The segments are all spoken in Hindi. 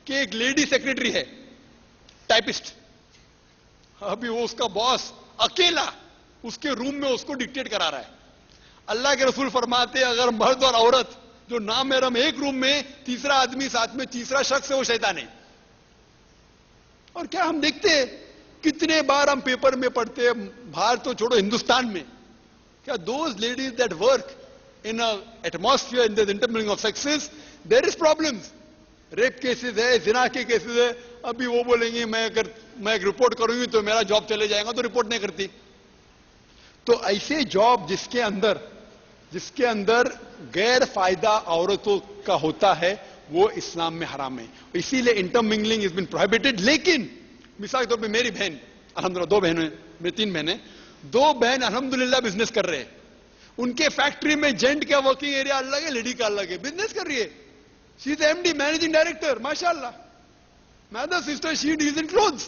कि एक लेडी सेक्रेटरी है, टाइपिस्ट, अभी वो उसका बॉस अकेला उसके रूम में उसको डिक्टेट करा रहा है। अल्लाह के रसूल फरमाते हैं अगर मर्द और औरत जो नामहरम एक रूम में, तीसरा आदमी साथ में, तीसरा शख्स है, वो शैतान है। और क्या हम देखते हैं, कितने बार हम पेपर में पढ़ते हैं, बाहर तो छोड़ो हिंदुस्तान में, क्या those ladies that work in a atmosphere in the intermingling of sexes, there is problems. Rape cases है, जिना के केसेस है, अभी वो बोलेंगे मैं एक रिपोर्ट करूंगी तो मेरा जॉब चले जाएगा, तो रिपोर्ट नहीं करती। तो ऐसे जॉब जिसके अंदर गैर फायदा औरतों का होता है, वो इस्लाम में हराम है। इसीलिए इंटरमिंगलिंग इज बीन प्रोहिबिटेड। लेकिन मिसाल के तौर पे मेरी बहन, अल्हम्दुलिल्लाह 2 बहनें, मेरी 3 बहनें, 2 बहन अल्हम्दुलिल्लाह बिजनेस कर रहे हैं। उनके फैक्ट्री में जेंट का वर्किंग एरिया अलग है, लेडी का अलग है, बिजनेस कर रही है। She is MD, managing director, माशाल्लाह। My other sister, she deals in clothes,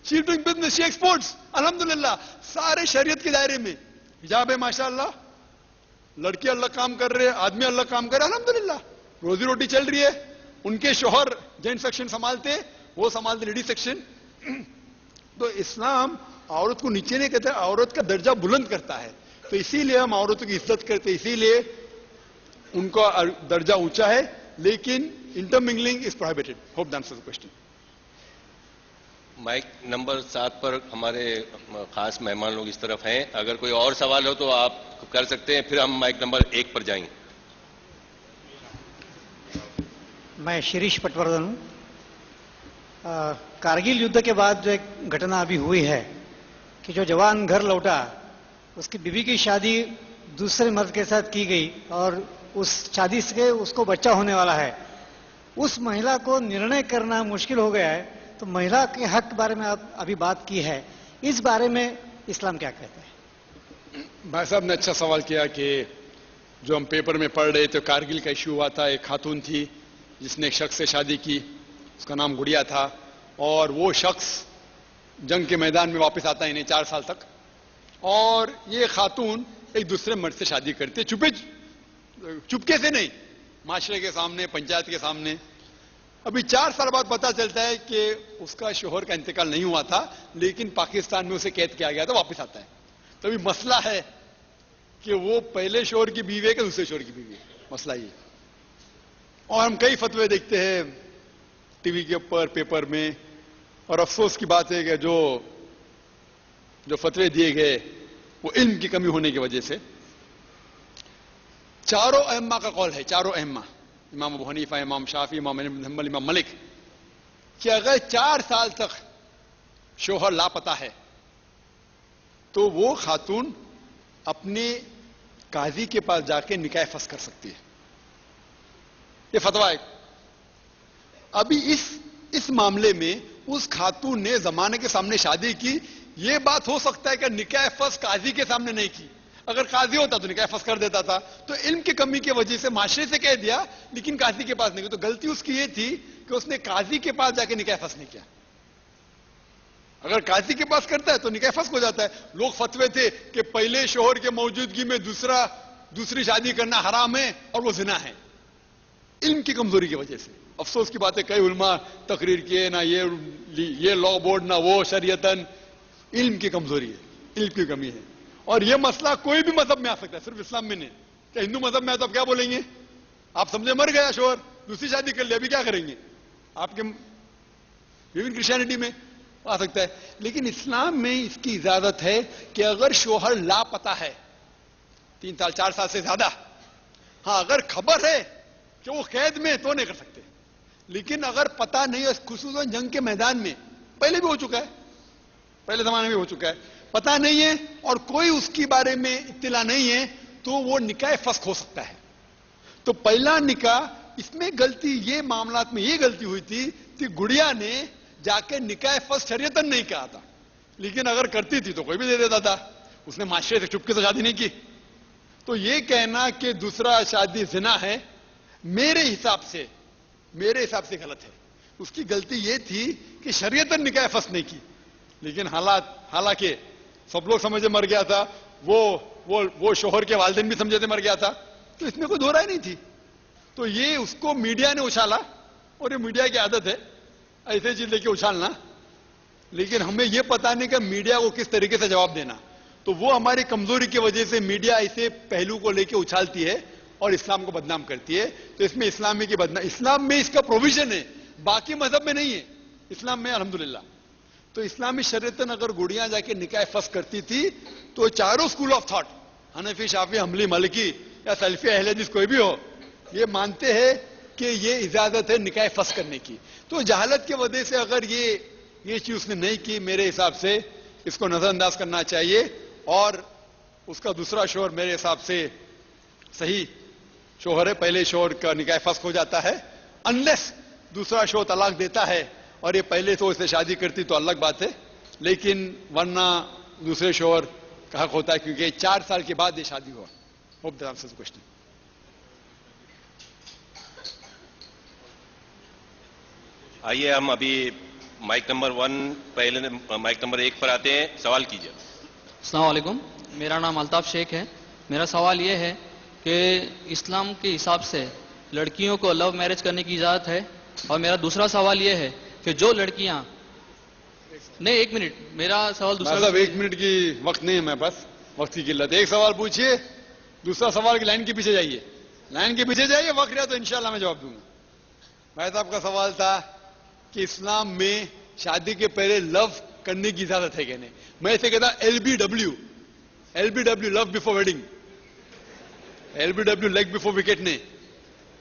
she is doing business, she exports, अल्हम्दुलिल्लाह, सारे शरीयत के दायरे में। हिजाब है माशाल्लाह, लड़की अलग काम कर रहे हैं, आदमी अलग काम कर रहे हैं, अल्हम्दुलिल्लाह, रोजी रोटी चल रही है। उनके शोहर जेंट सेक्शन संभालते, वो संभालते लेडी सेक्शन। तो इस्लाम औरत को नीचे नहीं कहता, औरत का दर्जा बुलंद करता है। तो इसीलिए हम औरतों की इज्जत करते, इसीलिए उनका दर्जा ऊंचा है। लेकिन intermingling is prohibited. Hope that answers the question. Mic number 7 पर हमारे खास मेहमान लोग इस तरफ हैं। अगर कोई और सवाल हो तो आप कर सकते हैं, फिर हम माइक नंबर 1 पर जाएंगे। मैं शिरीष पटवर्धन हूं। कारगिल युद्ध के बाद जो एक घटना अभी हुई है कि जो जवान घर लौटा, उसकी बीवी की शादी दूसरे मर्द के साथ की गई और उस शादी से उसको बच्चा होने वाला है, उस महिला को निर्णय करना मुश्किल हो गया है। तो महिला के हक के बारे में आप अभी बात की है, इस बारे में इस्लाम क्या कहता है? भाई साहब ने अच्छा सवाल किया कि जो हम पेपर में पढ़ रहे थे, कारगिल का इश्यू हुआ था। एक खातून थी जिसने एक शख्स से शादी की, उसका नाम गुड़िया था, और वो शख्स जंग के मैदान में वापस आता ही नहीं 4 साल तक। और ये खातून एक दूसरे मर्द से शादी करती है, चुपके से नहीं, माशरे के सामने, पंचायत के सामने। अभी 4 साल बाद पता चलता है कि उसका शोहर का इंतकाल नहीं हुआ था, लेकिन पाकिस्तान में उसे कैद किया गया था, वापस आता है। तो अभी मसला है कि वो पहले शोहर की बीवी है कि दूसरे शोहर की बीवी है, मसला ये। और हम कई फतवे देखते हैं टीवी के ऊपर, पेपर में, और अफसोस की बात है कि जो फतवे दिए गए वो इल्म की कमी होने की वजह से। चारों अहम्मा का कौल है, चारों अहम्मा, इमाम अबू हनीफा, इमाम शाफी, इमाम अहमद बिन हंबल, इमाम मलिक, कि अगर 4 साल तक शोहर लापता है तो वो खातून अपने काजी के पास जाके निकाह फस कर सकती है। ये फतवा है। अभी इस मामले में उस खातून ने जमाने के सामने शादी की, ये बात हो सकता है कि निकाह फस काजी के सामने नहीं की। अगर काजी होता तो निकाह फस कर देता था। तो इल्म की कमी की वजह से माशरे से कह दिया, लेकिन काजी के पास नहीं गया। तो गलती उसकी ये थी कि उसने काजी के पास जाके निकाह फस नहीं किया। अगर काजी के पास करता है तो निकाह फस हो जाता है। लोग फतवे थे कि पहले शोहर के मौजूदगी में दूसरी शादी करना हराम है और वो जिना है, इल्म की कमजोरी की वजह से। अफसोस की बात है, कई उलमा तकरीर किए, ना ये लॉ बोर्ड, ना वो शरीयतन। इल्म की कमजोरी है, इल्म की कमी है। और यह मसला कोई भी मजहब में आ सकता है, सिर्फ इस्लाम में नहीं। क्या हिंदू मजहब में है तो आप क्या बोलेंगे? आप समझे मर गया शोहर, दूसरी शादी कर लिया, अभी क्या करेंगे? आपके विभिन्न क्रिश्चियनिटी में आ सकता है, लेकिन इस्लाम में इसकी इजाजत है कि अगर शोहर लापता है 3 साल 4 साल से ज्यादा, हाँ अगर खबर है कि वो कैद में तो नहीं कर सकते। लेकिन अगर पता नहीं है, खुसूसन जंग के मैदान में, पहले भी हो चुका है, पहले जमाने में हो चुका है, पता नहीं है और कोई उसके बारे में इत्तिला नहीं है, तो वो निकाह फस्ख हो सकता है। तो पहला निकाह, इसमें गलती, ये मामलात में ये गलती हुई थी कि गुड़िया ने जाके निकाह फस्ख शरीयतन नहीं कहा था, लेकिन अगर करती थी तो कोई भी दे देता था। उसने माशरे से चुपके से शादी नहीं की। तो ये कहना कि दूसरा शादी जिना है, मेरे हिसाब से गलत है। उसकी गलती ये थी कि शरीयतन निकाह फस्ख नहीं की, लेकिन हालांकि सब लोग समझे मर गया था, वो शोहर के वालिदैन भी समझे थे मर गया था, तो इसमें कोई दो राय नहीं थी। तो ये उसको मीडिया ने उछाला, और ये मीडिया की आदत है ऐसे चीज लेके उछालना, लेकिन हमें यह पता नहीं कि मीडिया को किस तरीके से जवाब देना। तो वो हमारी कमजोरी की वजह से मीडिया ऐसे पहलू को लेके उछालती है और इस्लाम को बदनाम करती है। तो इसमें इस्लामी की बदनाम, इस्लाम में इसका प्रोविजन है, बाकी मजहब में नहीं है, इस्लाम में अल्हम्दुलिल्लाह। तो इस्लामी शरीयतन अगर गुड़ियां जाके निकाह फस करती थी तो चारों school of thought, Hanafi, Shafi, Hanbali, Maliki या सल्फी, अहले हदीस कोई भी हो, ये मानते हैं कि ये इजाजत है निकाह फस करने की। तो जहालत की वजह से अगर ये चीज उसने नहीं की, मेरे हिसाब से इसको नजरअंदाज करना चाहिए और उसका दूसरा शोहर मेरे हिसाब से सही शोहर है। पहले शोहर का निकाह फस्क हो जाता है, अनलेस दूसरा शोहर तलाक देता है और ये पहले तो इससे शादी करती तो अलग बात है, लेकिन वरना दूसरे शोहर का हक होता है, क्योंकि 4 साल के बाद ये शादी हुआ। Hope that answers the question. आइए हम अभी माइक नंबर 1 पहले माइक नंबर 1 पर आते हैं, सवाल कीजिए। अस्सलाम वालेकुम, मेरा नाम अल्ताफ शेख है। मेरा सवाल यह है कि इस्लाम के हिसाब से लड़कियों को लव मैरिज करने की इजाज़त है, और मेरा दूसरा सवाल यह है कि जो लड़कियां, नहीं 1 मिनट, मेरा सवाल दूसरा। मतलब 1 मिनट की वक्त नहीं है मेरे पास, वक्त की किल्लत। एक सवाल पूछिए, दूसरा सवाल की लाइन के पीछे जाइए, लाइन के पीछे जाइए, वक्त रहा तो इंशाल्लाह मैं जवाब दूंगा। भाई साहब का सवाल था कि इस्लाम में शादी के पहले लव करने की इजाजत है क्या नहीं। मैं इसे कहता LBW, love before wedding, LBW leg before wicket नहीं,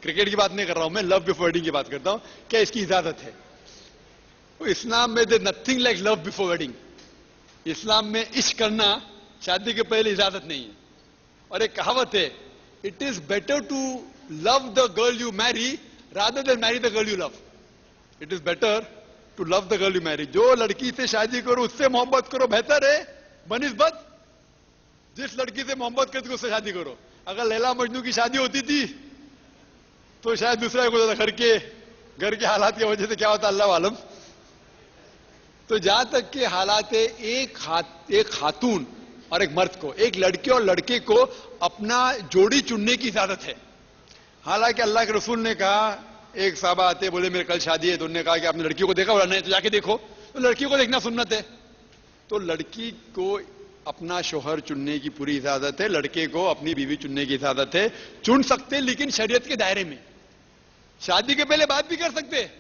क्रिकेट की बात नहीं कर रहा हूं मैं, लव बिफोर वेडिंग की बात करता हूं। क्या इसकी इजाजत है? तो इस्लाम में there nothing like love before wedding. Islam में इश्क करना शादी के पहले इजाजत नहीं है। और एक कहावत है, it is better to love the girl you marry rather than marry the girl you love. It is better to love the girl you marry. जो लड़की से शादी करो उससे मोहब्बत करो, बेहतर है बनिस्बत जिस लड़की से मोहब्बत करती हो उससे शादी करो। अगर लैला मजनू की शादी होती थी तो शायद दूसरा को घर के हालात की वजह से क्या होता अल्लाह आलम। तो जहां तक के हालात है, एक खातून और एक मर्द को, एक लड़के और लड़के को अपना जोड़ी चुनने की इजाजत है। हालांकि अल्लाह के रसूल ने कहा, एक साहबा आते बोले मेरे कल शादी है, तो उन्होंने कहा कि आपने लड़की को देखा? बोला नहीं। तो जाके देखो। तो लड़की को देखना सुन्नत है। तो लड़की को अपना शोहर चुनने की पूरी इजाजत है, लड़के को अपनी बीवी चुनने की इजाजत है। चुन सकते लेकिन शरीयत के दायरे में। शादी के पहले बात भी कर सकते,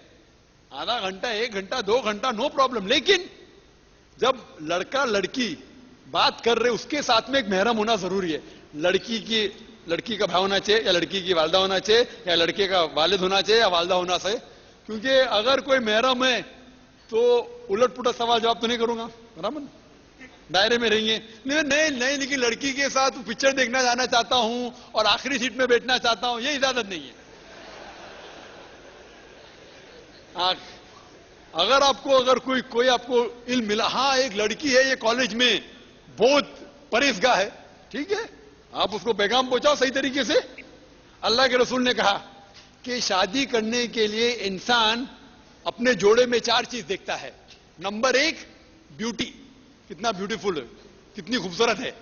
आधा घंटा, 1 घंटा, 2 घंटा, नो प्रॉब्लम। लेकिन जब लड़का लड़की बात कर रहे उसके साथ में एक महरम होना जरूरी है। लड़की का भाई होना चाहिए, या लड़की की वालदा होना चाहिए, या लड़के का वालिद होना चाहिए, या वालदा होना चाहिए। क्योंकि अगर कोई महरम है तो उलट पुलट सवाल जवाब तो नहीं करूंगा, बराबर, दायरे में रहेंगे। नहीं, लेकिन लड़की के साथ पिक्चर देखना जाना चाहता हूं और आखिरी सीट में बैठना चाहता हूं, ये इजाजत नहीं है। अगर कोई आपको इल्म मिला, हाँ एक लड़की है ये कॉलेज में बहुत परहेजगाह है, ठीक है, आप उसको पैगाम पहुंचाओ सही तरीके से। अल्लाह के रसूल ने कहा कि शादी करने के लिए इंसान अपने जोड़े में 4 चीज देखता है। नंबर 1 ब्यूटी, कितना ब्यूटीफुल है, कितनी खूबसूरत है,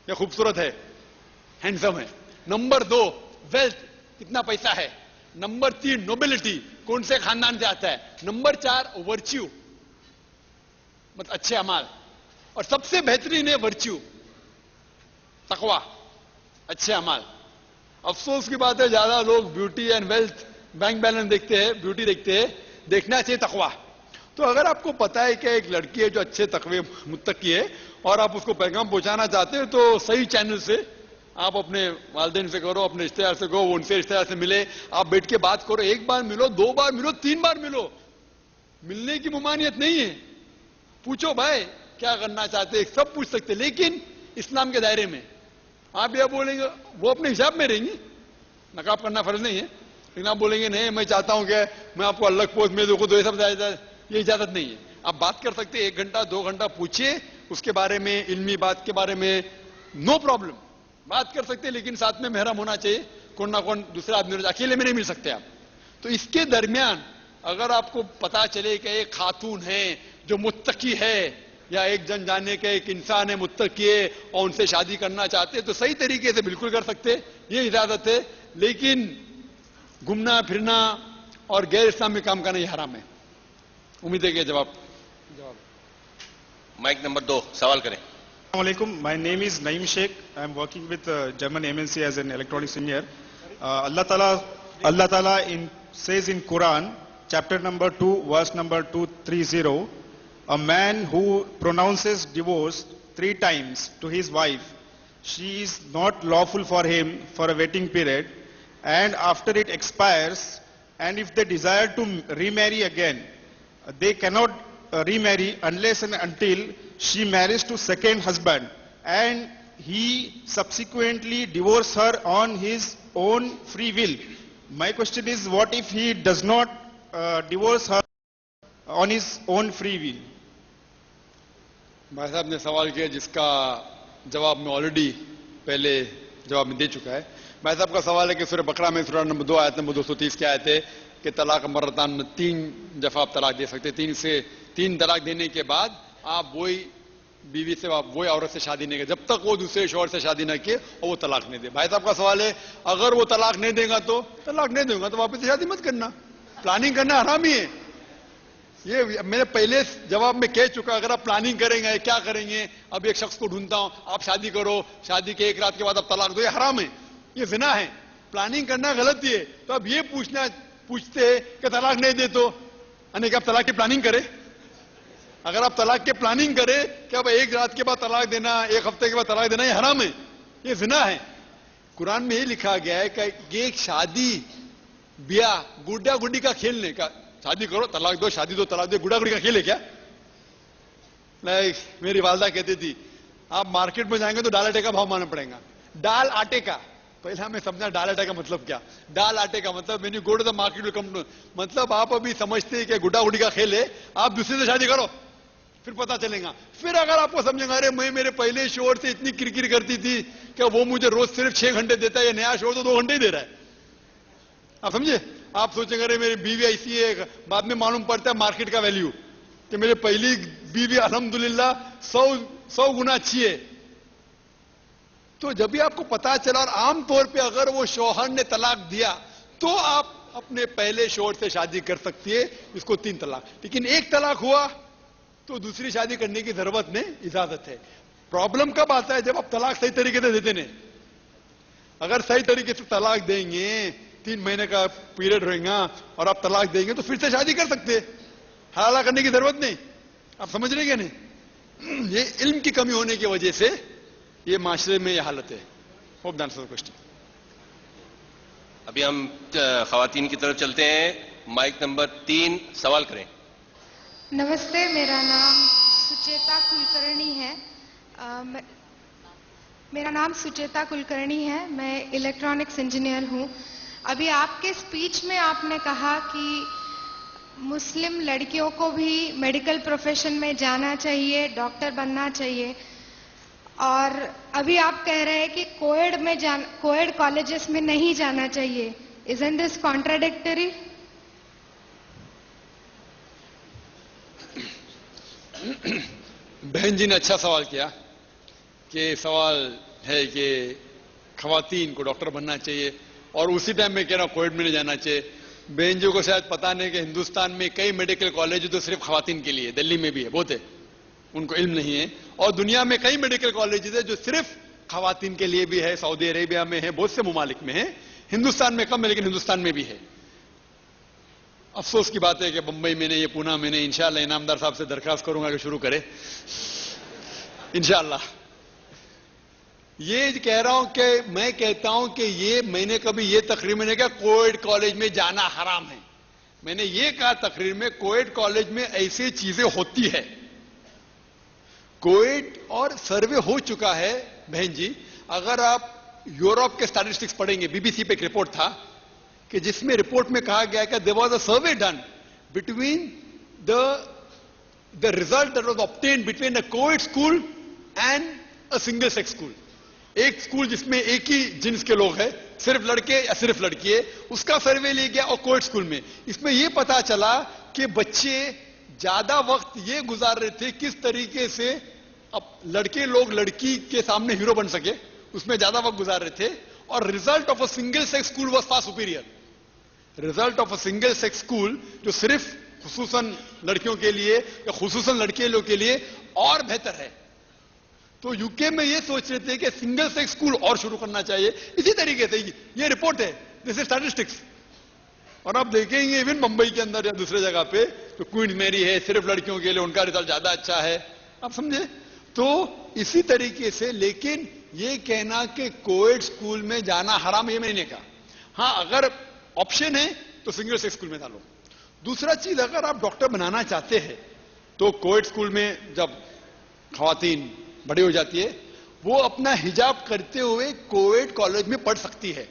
या खूबसूरत है, हैंडसम है। नंबर 2 वेल्थ, कितना पैसा है। नंबर 3 नोबिलिटी, कौन से खानदान से आता है। नंबर 4 वर्च्यू, मतलब अच्छे अमाल। और सबसे बेहतरीन है वर्च्यू, तकवा, अच्छे अमाल। अफसोस की बात है ज्यादा लोग beauty and wealth, bank balance देखते हैं, ब्यूटी देखते हैं, देखना चाहिए तकवा। तो अगर आपको पता है कि एक लड़की है जो अच्छे तकवे मुत्तकी है और आप उसको पैगाम पहुंचाना चाहते हैं, तो सही चैनल से आप अपने वालिदैन से करो, अपने रिश्तेदार से करो, उनसे रिश्तेदार से मिले, आप बैठ के बात करो। 1 बार मिलो, 2 बार मिलो, 3 बार मिलो, मिलने की मुमानियत नहीं है। पूछो भाई क्या करना चाहते हैं, सब पूछ सकते, लेकिन इस्लाम के दायरे में। आप यह बोलेंगे, वो अपने हिसाब में रहेंगी, नकाब करना फर्ज नहीं है, लेकिन आप बोलेंगे नहीं मैं चाहता हूं कि मैं आपको अलग पोस्ट में देखूं, तो ये इजाजत नहीं है। आप बात कर सकते हैं, 1 घंटा 2 घंटा पूछिए उसके बारे में, इल्मी बात के बारे में, नो प्रॉब्लम, बात कर सकते हैं, लेकिन साथ में महरम होना चाहिए, कौन ना कौन दूसरा आदमी, अकेले में नहीं मिल सकते आप। तो इसके दरमियान अगर आपको पता चले कि एक खातून है जो मुत्तकी है, या एक जन जाने के एक इंसान है मुत्तकी है और उनसे शादी करना चाहते हैं, तो सही तरीके से बिल्कुल कर सकते, ये इजाजत है। लेकिन घूमना फिरना और गैर इस्लामी काम करना ये हराम है। उम्मीद है कि जवाब माइक नंबर 2 सवाल करें। Assalamualaikum. My name is Naeem Sheikh. I am working with German MNC as an electronics engineer. Allah Ta'ala says in Quran, chapter number 2, verse number 230, a man who pronounces divorce 3 times to his wife, she is not lawful for him for a waiting period, and after it expires, and if they desire to remarry again, they cannot remarry unless and until she marries to second husband and he subsequently divorce her on his own free will. My question is, what if he does not divorce her on his own free will? भाई साहब ने सवाल किया जिसका जवाब मैं ऑलरेडी पहले जवाब में दे चुका है। भाई साहब का सवाल है कि सूरह बकरा में सूरह नंबर 2 आयत नंबर 230 की आयत है कि तलाक मर्रतान में 3 दफा आप तलाक दे सकते, 3 तलाक देने के बाद आप वही बीवी से, आप वही औरत से शादी नहीं कर जब तक वो दूसरे शौहर से शादी ना किए और वो तलाक नहीं दे। भाई साहब का सवाल है, अगर वो तलाक नहीं देगा तो तलाक नहीं दूंगा तो वापस शादी मत करना, प्लानिंग करना हराम ही है। ये मैंने पहले जवाब में कह चुका, अगर आप प्लानिंग करेंगे क्या करेंगे, अब एक शख्स को ढूंढता हूं, आप शादी करो, शादी के 1 रात के बाद आप तलाक दो, ये हराम है, ये जिना है, प्लानिंग करना गलती है। तो अब ये पूछते कि तलाक नहीं दे तो यानी कि आप तलाक की प्लानिंग करें। अगर आप तलाक की प्लानिंग करें कि अब 1 रात के बाद तलाक देना, 1 हफ्ते के बाद तलाक देना, ये हराम है, ये जिना है। कुरान में ये लिखा गया है कि एक शादी ब्याह गुड्डा गुड्डी का खेल नहीं, का शादी करो तलाक दो, शादी दो तलाक दो, गुड्डा गुड्डी का खेल है क्या? मेरी वालदा कहती थी आप मार्केट में जाएंगे तो दाल आटे का भाव मानना पड़ेगा। दाल आटे का, पहले हमें समझा दाल आटे का मतलब क्या। दाल आटे का मतलब when you go to the market come to, मतलब आप अभी समझते हैं कि गुड्डा गुड्डी का खेल है, आप दूसरे से शादी करो फिर पता चलेगा। फिर अगर आपको समझेगा अरे मैं मेरे पहले शोहर से इतनी किरकिर करती थी कि वो मुझे रोज सिर्फ 6 घंटे देता है, ये नया शोहर तो 2 घंटे ही दे रहा है, आप समझे। आप सोचेंगे अरे मेरी बीवी ऐसी है, बाद में मालूम पड़ता है मार्केट का वैल्यू कि मेरी पहली बीवी अल्हम्दुलिल्लाह 100 गुना अच्छी है। तो जब भी आपको पता चला, और आमतौर पे अगर वो शौहर ने तलाक दिया तो आप अपने पहले शौहर से शादी कर सकती है, इसको 3 तलाक। लेकिन 1 तलाक हुआ तो दूसरी शादी करने की जरूरत नहीं, इजाजत है। प्रॉब्लम कब आता है, जब आप तलाक सही तरीके से देते नहीं। अगर सही तरीके से तलाक देंगे, 3 महीने का पीरियड रहेगा और आप तलाक देंगे तो फिर से शादी कर सकते हैं, हलाला करने की जरूरत नहीं। आप समझ रहे हैं नहीं? ये इल्म की कमी होने की वजह से ये माशरे में ये हालत है। Hope the answer the question. अभी हम खवातीन की तरफ चलते हैं। माइक नंबर 3 सवाल करें। नमस्ते, मेरा नाम सुचेता कुलकर्णी है। मेरा नाम सुचेता कुलकर्णी है, मैं इलेक्ट्रॉनिक्स इंजीनियर हूँ। अभी आपके स्पीच में आपने कहा कि मुस्लिम लड़कियों को भी मेडिकल प्रोफेशन में जाना चाहिए, डॉक्टर बनना चाहिए, और अभी आप कह रहे हैं कि कोएड कॉलेजेस में नहीं जाना चाहिए। Isn't this contradictory? बहन जी ने अच्छा सवाल किया कि सवाल है कि खवातीन को डॉक्टर बनना चाहिए और उसी टाइम में कह रहा कोविड में नहीं जाना चाहिए। बहन जी को शायद पता नहीं कि हिंदुस्तान में कई मेडिकल कॉलेज तो सिर्फ खवातीन के लिए, दिल्ली में भी है, बहुत है, उनको इल्म नहीं है। और दुनिया में कई मेडिकल कॉलेजेस है जो सिर्फ खवातीन के लिए भी है, सऊदी अरेबिया में है, बहुत से मुमालिक में है, हिंदुस्तान में कम है लेकिन हिंदुस्तान में भी है। अफसोस की बात है कि बंबई में नहीं, ये पूना में नहीं। इंशाअल्लाह इनामदार साहब से दरखास्त करूंगा कि शुरू करे इंशाअल्लाह। ये कह रहा हूं कि मैं कहता हूं कि ये मैंने कभी ये तकरीर में नहीं कहा कोएड कॉलेज में जाना हराम है। मैंने ये कहा तकरीर में कोएड कॉलेज में ऐसी चीजें होती है। कोएड और सर्वे हो चुका है बहन जी। अगर आप यूरोप के स्टैटिस्टिक्स पढ़ेंगे, बीबीसी पे एक रिपोर्ट था कि जिसमें रिपोर्ट में कहा गया कि there was a survey done between the result that was obtained between a coed school and a single sex school. एक स्कूल जिसमें एक ही जिन्स के लोग हैं, सिर्फ लड़के या सिर्फ लड़की है, उसका सर्वे लिया गया और कोएड स्कूल में। इसमें यह पता चला कि बच्चे ज्यादा वक्त ये गुजार रहे थे किस तरीके से अब लड़के लोग लड़की के सामने हीरो बन सके, उसमें ज्यादा वक्त गुजार रहे थे। और result of a single sex school was far superior. Result of a single sex school जो सिर्फ खुसूसन लड़कियों के लिए या खुसूसन लड़कियों के लिए और बेहतर है। तो यूके में ये सोच रहे थे कि सिंगल सेक्स स्कूल और शुरू करना चाहिए। इसी तरीके से ये रिपोर्ट है, दिस इज स्टैटिस्टिक्स। और आप देखेंगे इवन मुंबई के अंदर या दूसरे जगह पे तो क्वींस मैरी है, सिर्फ लड़कियों के लिए, उनका रिजल्ट ज्यादा अच्छा है। आप समझे? तो इसी तरीके से, लेकिन ये कहना कि कोएड स्कूल में जाना हराम, ये मैंने कहा। हाँ, अगर ऑप्शन है तो सिंगल सेक्स स्कूल में डालो। दूसरा चीज, अगर आप डॉक्टर बनाना चाहते हैं तो कोएड स्कूल में जब खवातीन बड़ी हो जाती है, वो अपना हिजाब करते हुए कोएड कॉलेज में पढ़ सकती है।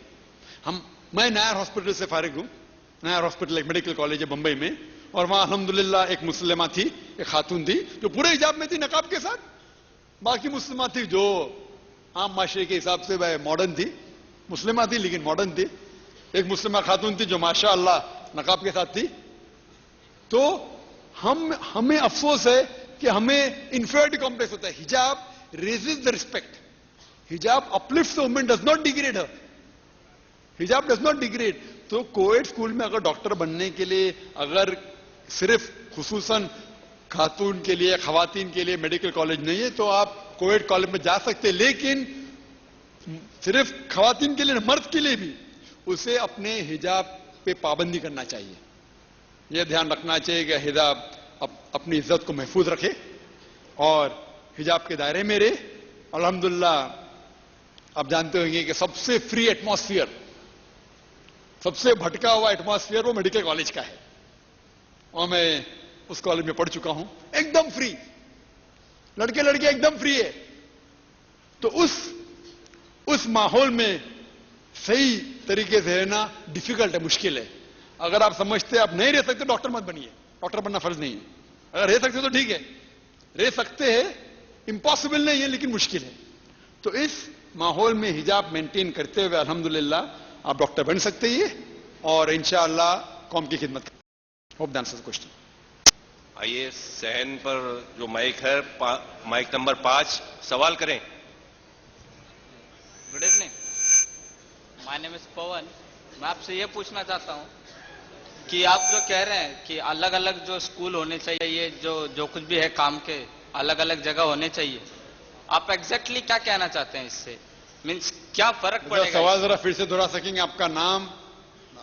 मैं नायर हॉस्पिटल से फारिग हूं। नायर हॉस्पिटल एक मेडिकल कॉलेज है बंबई में, और वहां अल्हम्दुलिल्लाह एक मुस्लिमा थी, एक खातून थी जो पूरे हिजाब में थी, नकाब के साथ। बाकी मुस्लिमा थी जो आम माशरे के हिसाब से वह मॉडर्न थी, मुस्लिमा थी लेकिन मॉडर्न थी। एक मुस्लिमा खातून थी जो माशाअल्लाह नकाब के साथ थी। तो हमें अफसोस है कि हमें इंफीरियरिटी कॉम्प्लेक्स होता है। Hijab raises the respect, hijab uplifts the woman, does not degrade her. Hijab does not degrade. तो कोएड स्कूल में अगर डॉक्टर बनने के लिए अगर सिर्फ खुसूसन खातून के लिए, खवातीन के लिए मेडिकल कॉलेज नहीं है तो आप कोएड कॉलेज में जा सकते हैं, लेकिन सिर्फ खवातीन के लिए, मर्द के लिए भी उसे अपने हिजाब पे पाबंदी करना चाहिए। यह ध्यान रखना चाहिए कि हिजाब अपनी इज्जत को महफूज रखे और हिजाब के दायरे में रहे। अल्हम्दुलिल्लाह आप जानते होंगे कि सबसे फ्री एटमॉस्फेयर, सबसे भटका हुआ एटमॉस्फेयर वो मेडिकल कॉलेज का है, और मैं उस कॉलेज में पढ़ चुका हूं। एकदम फ्री, लड़के लड़के एकदम फ्री है। तो उस माहौल में सही तरीके से रहना डिफिकल्ट है, मुश्किल है। अगर आप समझते आप नहीं रह सकते, डॉक्टर मत बनिए। डॉक्टर बनना फर्ज नहीं है। अगर रह सकते तो ठीक है, रह सकते हैं, इंपॉसिबल नहीं है लेकिन मुश्किल है। तो इस माहौल में हिजाब मेंटेन करते हुए अल्हम्दुलिल्लाह आप डॉक्टर बन सकते हैं और इंशाअल्लाह कौम की खिदमत। Hope that answers the question. आइए सहन पर जो माइक है, माइक नंबर 5, सवाल करें। Good evening, my name is Pavan. मैं आपसे ये पूछना चाहता हूँ कि आप जो कह रहे हैं कि अलग अलग जो स्कूल होने चाहिए, जो कुछ भी है काम के, अलग अलग जगह होने चाहिए, आप एग्जैक्टली क्या कहना चाहते हैं इससे? मीन्स क्या फर्क पड़ेगा? सवाल जरा फिर से दोहरा सकेंगे? आपका नाम,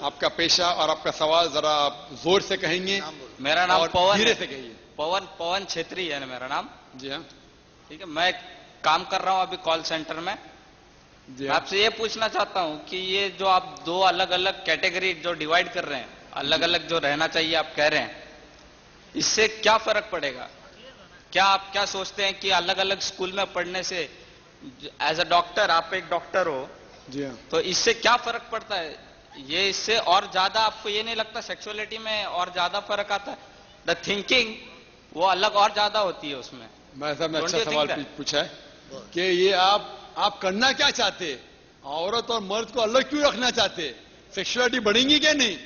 आपका पेशा और आपका सवाल जरा आप जोर से कहेंगे। मेरा नाम पवन, धीरे से कहिए। पवन छेत्री है मेरा नाम। जी हाँ, ठीक है। मैं काम कर रहा हूँ अभी कॉल सेंटर में। जी मैं आपसे ये पूछना चाहता हूँ कि ये जो आप दो अलग अलग कैटेगरी जो डिवाइड कर रहे हैं, अलग अलग जो रहना चाहिए आप कह रहे हैं, इससे क्या फर्क पड़ेगा? क्या आप क्या सोचते हैं कि अलग अलग स्कूल में पढ़ने से, एज अ डॉक्टर, आप एक डॉक्टर हो, जी हाँ, तो इससे क्या फर्क पड़ता है? ये इससे और ज्यादा आपको ये नहीं लगता सेक्सुअलिटी में और ज्यादा फर्क आता है? द थिंकिंग वो अलग और ज्यादा होती है उसमें। मैं साहब ने अच्छा सवाल पूछा है कि ये आप करना क्या चाहते, औरत और मर्द को अलग क्यों रखना चाहते, सेक्सुअलिटी बढ़ेंगी क्या नहीं?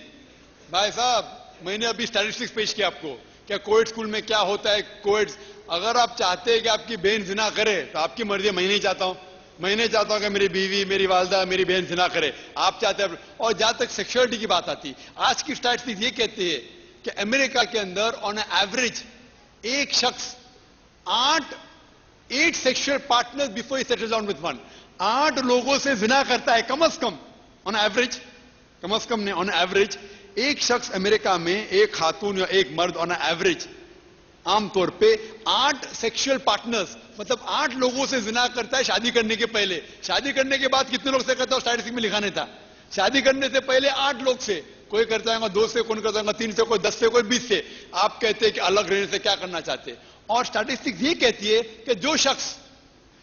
भाई साहब, मैंने अभी स्टैटिस्टिक्स पेश किया आपको, क्या कोएड स्कूल में क्या होता है। कोएड, अगर आप चाहते हैं कि आपकी बहन जिना करे तो आपकी मर्जी, मैं नहीं चाहता हूं। मैं नहीं चाहता हूं कि मेरी बीवी, मेरी वालदा, मेरी बहन जिना करे, आप चाहते हैं। और जहां तक सेक्सुअलिटी की बात आती, आज की स्टैटिस्टिक्स ये कहती है कि अमेरिका के अंदर ऑन एवरेज एक शख्स 8 sexual partners before he settles down with one. 8 लोगों से जिना करता है कम से कम, ऑन एवरेज, कम से कम नहीं, ऑन एवरेज एक शख्स अमेरिका में, एक खातून या एक मर्द ऑन एवरेज आमतौर पे 8 सेक्सुअल पार्टनर्स, मतलब 8 लोगों से जिना करता है शादी करने के पहले। शादी करने के बाद कितने लोग से करता है स्टैटिस्टिक्स में लिखा नहीं था। शादी करने से पहले 8 लोग से, कोई करता है 2 से, कोई करता है 3 से, कोई 10 से, कोई 20 से। आप कहते हैं कि अलग रहने से क्या करना चाहते हैं? और स्टैटिस्टिक्स ये कहती है कि जो शख्स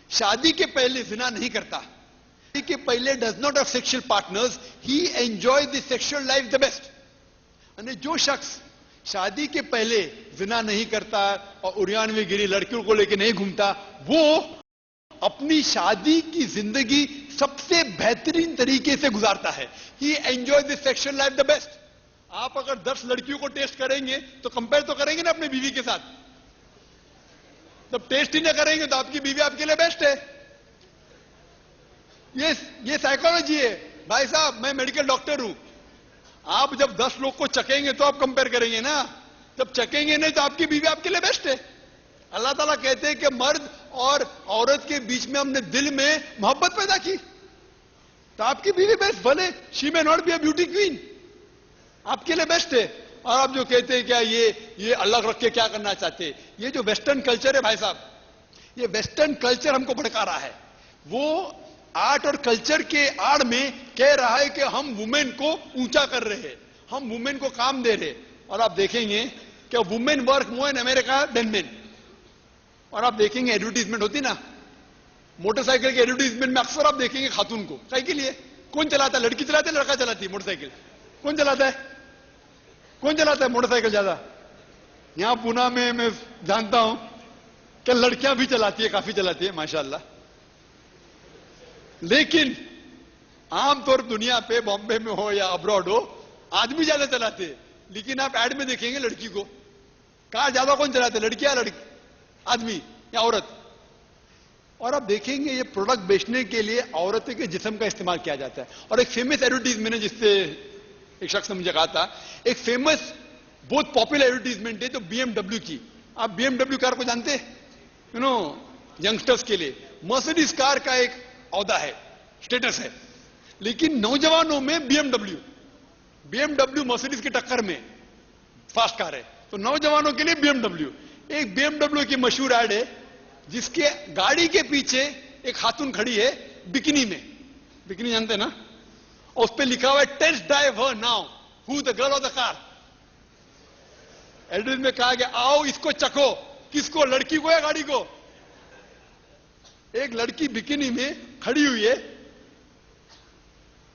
शादी के पहले जिना नहीं करता, शादी के पहले does not have sexual partners, he enjoy the sexual life the best. यानी जो शख्स शादी के पहले जिना नहीं करता और उड़ियानवी गिरी लड़कियों को लेकर नहीं घूमता, वो अपनी शादी की जिंदगी सबसे बेहतरीन तरीके से गुजारता है। He enjoy the sexual life the best. आप अगर 10 लड़कियों को टेस्ट करेंगे तो कंपेयर तो करेंगे ना अपनी बीवी के साथ। जब टेस्ट ही ना करेंगे तो आपकी बीवी आपके लिए बेस्ट है। ये साइकोलॉजी है भाई साहब। मैं मेडिकल डॉक्टर हूं। आप जब 10 लोग को चखेंगे तो आप कंपेयर करेंगे ना। जब चकेंगे नहीं तो आपकी बीवी आपके लिए बेस्ट है। अल्लाह ताला कहते हैं कि मर्द और औरत के बीच में हमने दिल में मोहब्बत पैदा की, तो आपकी बीवी बेस्ट, भले she may not be a beauty queen, आपके लिए बेस्ट है। और आप जो कहते हैं क्या ये अलग रख के क्या करना चाहते हैं, ये जो वेस्टर्न कल्चर है भाई साहब, ये वेस्टर्न कल्चर हमको भड़का रहा है। वो आर्ट और कल्चर के आड़ में कह रहा है कि हम वुमेन को ऊंचा कर रहे हैं, हम वुमेन को काम दे रहे। और आप देखेंगे कि women work more in America than men. और आप देखेंगे एडवर्टीजमेंट होती ना, मोटरसाइकिल के एडवर्टीजमेंट में अक्सर आप देखेंगे खातून को। कई के लिए कौन चलाता है, लड़की चलाती है लड़का चलाती है मोटरसाइकिल? कौन चलाता है, कौन चलाता है मोटरसाइकिल ज्यादा? यहां पुणे में मैं जानता हूं कि लड़कियां भी चलाती है, काफी चलाती है माशाल्लाह। लेकिन आमतौर दुनिया पे, बॉम्बे में हो या अब्रॉड हो, आदमी ज्यादा चलाते हैं। लेकिन आप एड में देखेंगे लड़की को। कार ज्यादा कौन चलाते, लड़की या लड़की, आदमी या औरत? और आप देखेंगे ये प्रोडक्ट बेचने के लिए औरतों के जिस्म का इस्तेमाल किया जाता है। और एक फेमस एडवर्टीजमेंट है जिससे एक शख्स ने मुझे कहा था, एक फेमस बहुत पॉपुलर एडवर्टीजमेंट है तो BMW की। आप BMW कार को जानते हैं? यंगस्टर्स के लिए मर्सिडीज कार का एक औदा है, स्टेटस है। लेकिन नौजवानों में BMW मर्सिडीज की टक्कर में फास्ट कार है, तो नौजवानों के लिए BMW। एक BMW की मशहूर ऐड है जिसके गाड़ी के पीछे एक खातून खड़ी है बिकिनी में, बिकिनी जानते हैं ना, और उस पर लिखा हुआ है test drive her now who the girl of the car. Address में कहा गया आओ इसको चखो। किसको, लड़की को या गाड़ी को? एक लड़की बिकिनी में खड़ी हुई है,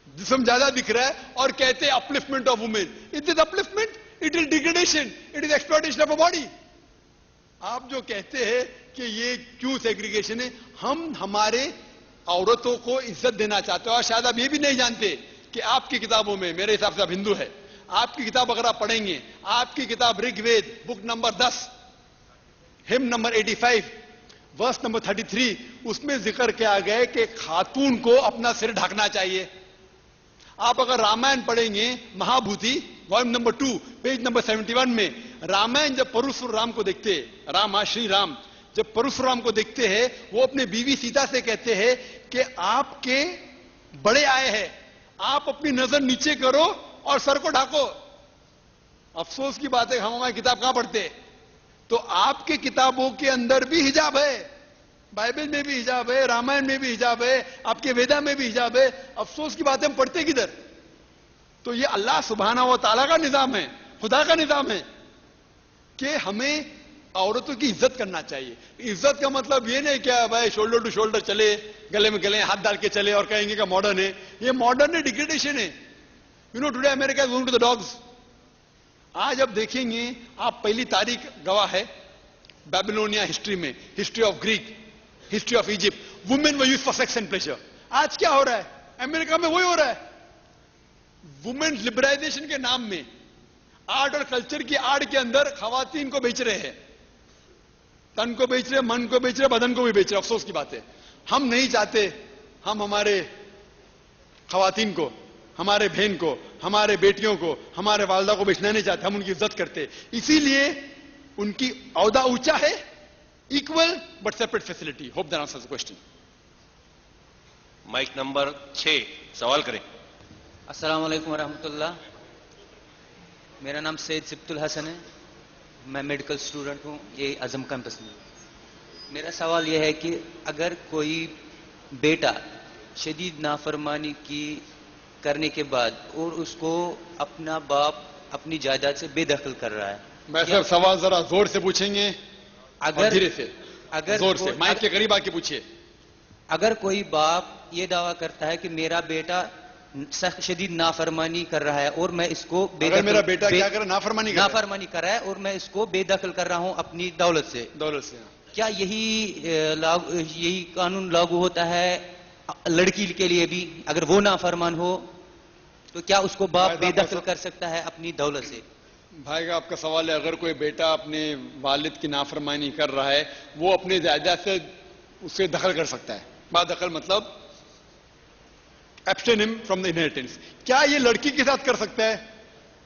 जिस्म ज्यादा दिख रहा है, और कहते हैं upliftment of women. It is upliftment, it is degradation, it is exploitation of a body. आप जो कहते हैं कि ये क्यों सेग्रीगेशन है, हम हमारे औरतों को इज्जत देना चाहते हैं। और शायद आप ये भी नहीं जानते कि आपकी किताबों में, मेरे हिसाब से आप हिंदू है, आपकी किताब अगर आप पढ़ेंगे, आपकी किताब Rigveda book number 10 hymn number 85 verse number 33, उसमें जिक्र किया गया है कि खातून को अपना सिर ढकना चाहिए। आप अगर रामायण पढ़ेंगे, महाभूति वॉल्यूम नंबर 2 पेज नंबर 71 में, रामायण जब परशुराम को देखते हैं, राम श्री राम जब परशुराम को देखते हैं, वो अपने बीवी सीता से कहते हैं कि आपके बड़े आए हैं, आप अपनी नजर नीचे करो और सर को ढाको। अफसोस की बात है हम हमारी किताब कहां पढ़ते हैं? तो आपके किताबों के अंदर भी हिजाब है, बाइबल में भी हिजाब है, रामायण में भी हिजाब है, आपके वेदा में भी हिजाब है। अफसोस की बात है हम पढ़ते किधर? तो ये अल्लाह सुब्हानहू व तआला का निजाम है, खुदा का निजाम है कि हमें औरतों की इज्जत करना चाहिए। इज्जत का मतलब ये नहीं क्या भाई शोल्डर टू शोल्डर चले, गले में गले हाथ डाल के चले और कहेंगे कि मॉडर्न है। ये मॉडर्न है, डिग्रेडेशन है। Today America is going to the dogs. आज अब देखेंगे आप, पहली तारीख गवाह है बेबीलोनिया हिस्ट्री में, history of Greek, history of Egypt, women were used for sex and pleasure. आज क्या हो रहा है अमेरिका में? वही हो रहा है। वुमेन लिबराइजेशन के नाम में आर्ट और कल्चर की आड़ के अंदर खवातीन को बेच रहे हैं, तन को बेच रहे, मन को बेच रहे, बदन को भी बेच रहे। अफसोस की बात है, हम नहीं चाहते हम हमारे खवातीन को, हमारे बहन को, हमारे बेटियों को, हमारे वालदा को बेचना नहीं चाहते, हम उनकी इज्जत करते। इसीलिए उनकी औदा ऊंचा है, equal but separate facility. Hope that answers the question. Mic number 6 सवाल करें। अस्सलाम वालेकुम रहमतुल्लाह। मेरा नाम सैयद सिब्तुल हसन है, मैं मेडिकल स्टूडेंट हूँ ये आजम कैंपस में। मेरा सवाल यह है कि अगर कोई बेटा शदीद नाफरमानी की करने के बाद और उसको अपना बाप अपनी जायदाद से बेदखल कर रहा है, मैं सर सवाल जरा जोर से पूछेंगे, अगर धीरे से, अगर जोर से, माइक के करीब आके पूछिए। अगर कोई बाप ये दावा करता है कि मेरा बेटा सख्त शदीद नाफरमानी कर रहा है और मैं इसको अगर मेरा बेटा क्या कर रहा है? नाफरमानी कर रहा है और मैं इसको बेदखल कर रहा हूं अपनी दौलत से, क्या यही कानून लागू होता है लड़की के लिए भी? अगर वो नाफरमान हो तो क्या उसको बाप बेदखल कर सकता है अपनी दौलत से? भाई का आपका सवाल है, अगर कोई बेटा अपने वालिद की नाफरमानी कर रहा है, वो अपनी जायदाद से उसे दखल कर सकता है। बाद दखल मतलब abstain him from the inheritance। क्या ये लड़की के साथ कर सकता है?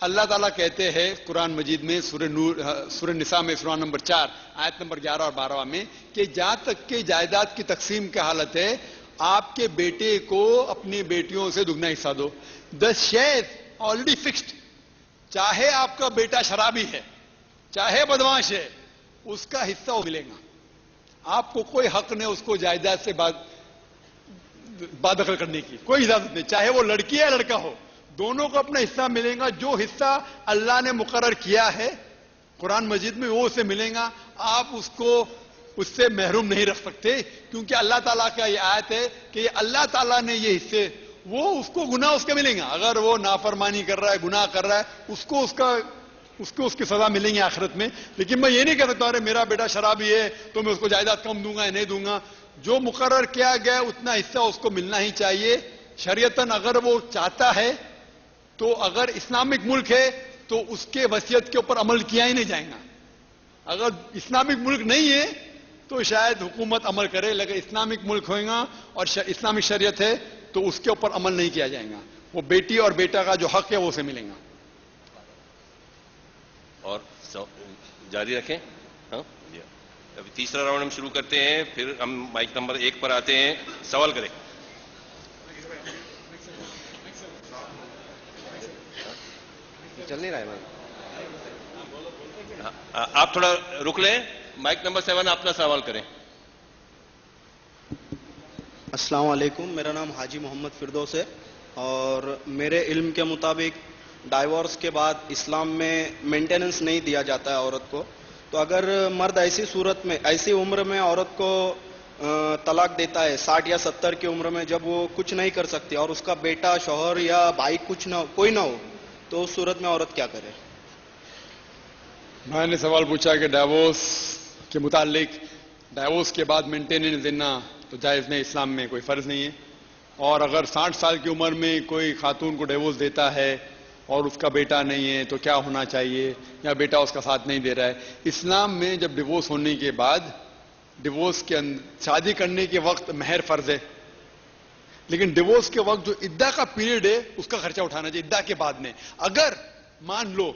अल्लाह ताला कहते हैं कुरान मजीद में सूरह निसा में सूरा नंबर 4 आयत नंबर 11 और 12 में कि जहां तक के जायदाद की तकसीम की हालत है, आपके बेटे को अपनी बेटियों से दुगना हिस्सा दो। The share already fixed. चाहे आपका बेटा शराबी है, चाहे बदमाश है, उसका हिस्सा वो मिलेगा। आपको कोई हक नहीं उसको जायदाद से बादखल करने की, कोई इजाजत नहीं। चाहे वो लड़की है या लड़का हो, दोनों को अपना हिस्सा मिलेगा। जो हिस्सा अल्लाह ने मुकर्रर किया है कुरान मजीद में, वो उसे मिलेगा। आप उसको उससे महरूम नहीं रख सकते, क्योंकि अल्लाह ताला का ये आयत है कि अल्लाह ताला ने ये हिस्से, वो उसको गुनाह उसके मिलेंगे। अगर वो नाफरमानी कर रहा है, गुनाह कर रहा है, उसको उसकी सजा मिलेंगी आखिरत में। लेकिन मैं ये नहीं कह सकता अरे मेरा बेटा शराबी है तो मैं उसको जायदाद कम दूंगा या नहीं दूंगा। जो मुकर्रर किया गया उतना हिस्सा उसको मिलना ही चाहिए शरीयतन। अगर वो चाहता है तो, अगर इस्लामिक मुल्क है तो उसके वसीयत के ऊपर अमल किया ही नहीं जाएगा। अगर इस्लामिक मुल्क नहीं है तो शायद हुकूमत अमल करे, लेकिन इस्लामिक मुल्क होगा और इस्लामिक शरीयत है तो उसके ऊपर अमल नहीं किया जाएगा। वो बेटी और बेटा का जो हक है वो उसे मिलेगा। और जारी रखें। हाँ, अभी तीसरा राउंड हम शुरू करते हैं, फिर हम माइक नंबर 1 पर आते हैं। सवाल करें। चल नहीं रहा है भाई। आप थोड़ा रुक लें। माइक नंबर 7 अपना सवाल करें। अस्सलाम वालेकुम, मेरा नाम हाजी मोहम्मद फिरदौस है और मेरे इल्म के मुताबिक डाइवोर्स के बाद इस्लाम में मेंटेनेंस नहीं दिया जाता है औरत को। तो अगर मर्द ऐसी सूरत में, ऐसी उम्र में औरत को तलाक देता है 60 या 70 की उम्र में, जब वो कुछ नहीं कर सकती और उसका बेटा, शौहर या भाई कोई ना हो, तो उस सूरत में औरत क्या करे? मैंने सवाल पूछा कि डाइवोर्स के मुतालिक डाइवोर्स के बाद मेंटेनेंस देना तो जायज़ नहीं, इस्लाम में कोई फ़र्ज नहीं है। और अगर 60 साल की उम्र में कोई खातून को डिवोर्स देता है और उसका बेटा नहीं है तो क्या होना चाहिए, या बेटा उसका साथ नहीं दे रहा है। इस्लाम में जब डिवोर्स होने के बाद, डिवोर्स के शादी करने के वक्त महर फ़र्ज है, लेकिन डिवोर्स के वक्त जो इद्दा का पीरियड है उसका खर्चा उठाना चाहिए। इद्दा के बाद में अगर मान लो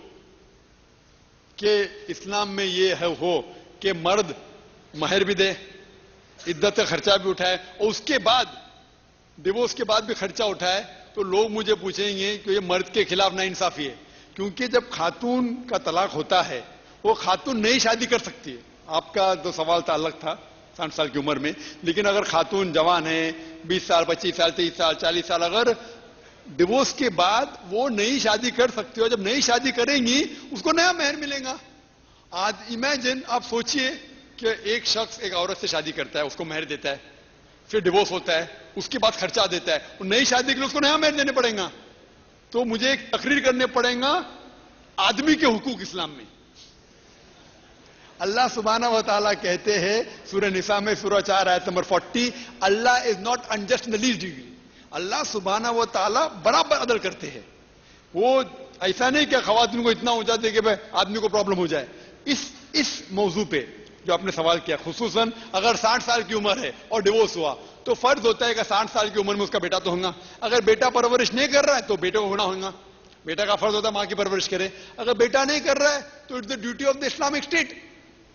कि इस्लाम में ये हो कि मर्द महर भी दे, इद्दत का खर्चा भी उठाए और उसके बाद डिवोर्स के बाद भी खर्चा उठाए, तो लोग मुझे पूछेंगे कि ये मर्द के खिलाफ नाइंसाफी है। क्योंकि जब खातून का तलाक होता है वो खातून नई शादी कर सकती है। आपका तो सवाल था अलग था 60 साल की उम्र में, लेकिन अगर खातून जवान है 20 साल 25 साल 23 साल 40 साल, अगर डिवोर्स के बाद वो नई शादी कर सकती हो, जब नई शादी करेंगी उसको नया महर मिलेगा। आज इमेजिन, आप सोचिए कि एक शख्स एक औरत से शादी करता है, उसको महर देता है, फिर डिवोर्स होता है, उसके बाद खर्चा देता है, और नई शादी के लिए उसको नया महर देने पड़ेगा। तो मुझे एक तकरीर करने पड़ेगा आदमी के हुकूक इस्लाम में। अल्लाह सुब्हाना व तआला कहते हैं सूरह निसा में सूरह 4 आयत number 40, Allah is not unjust in the least degree. Allah सुब्हाना व तआला बराबर अदल करते हैं। वो ऐसा नहीं कि खवातीन को इतना हो जाते कि भाई आदमी को प्रॉब्लम हो जाए। इस मौजू पे जो आपने सवाल किया, खुसूसन अगर 60 साल की उम्र है और डिवोर्स हुआ तो फर्ज होता है कि 60 साल की उम्र में उसका बेटा तो होगा। अगर बेटा परवरिश नहीं कर रहा है तो बेटे को होना होगा। बेटा का फर्ज होता है मां की परवरिश करे। अगर बेटा नहीं कर रहा है तो it's the duty of the Islamic state,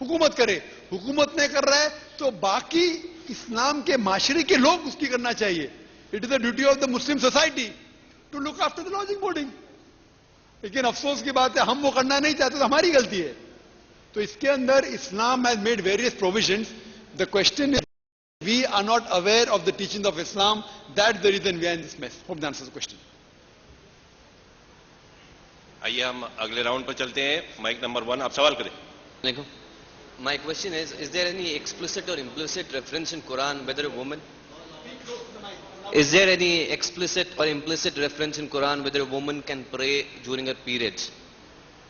हुकूमत करे। हुकूमत नहीं कर रहा है तो बाकी इस्लाम के माशरे के लोग उसकी करना चाहिए। It is the duty of the Muslim society to look after the lodging boarding. लेकिन अफसोस की बात है हम वो करना नहीं चाहते, तो हमारी गलती है। तो इसके अंदर Islam has made various provisions. The question is we are not aware of the teaching of Islam, that's the reason we are in this mess. Hope that answers the question. आइए हम अगले राउंड पर चलते हैं। माइक नंबर 1, आप सवाल करें। देखो, my question is there any explicit or implicit reference in Quran whether a woman, is there any explicit or implicit reference in Quran whether a woman can pray during her periods?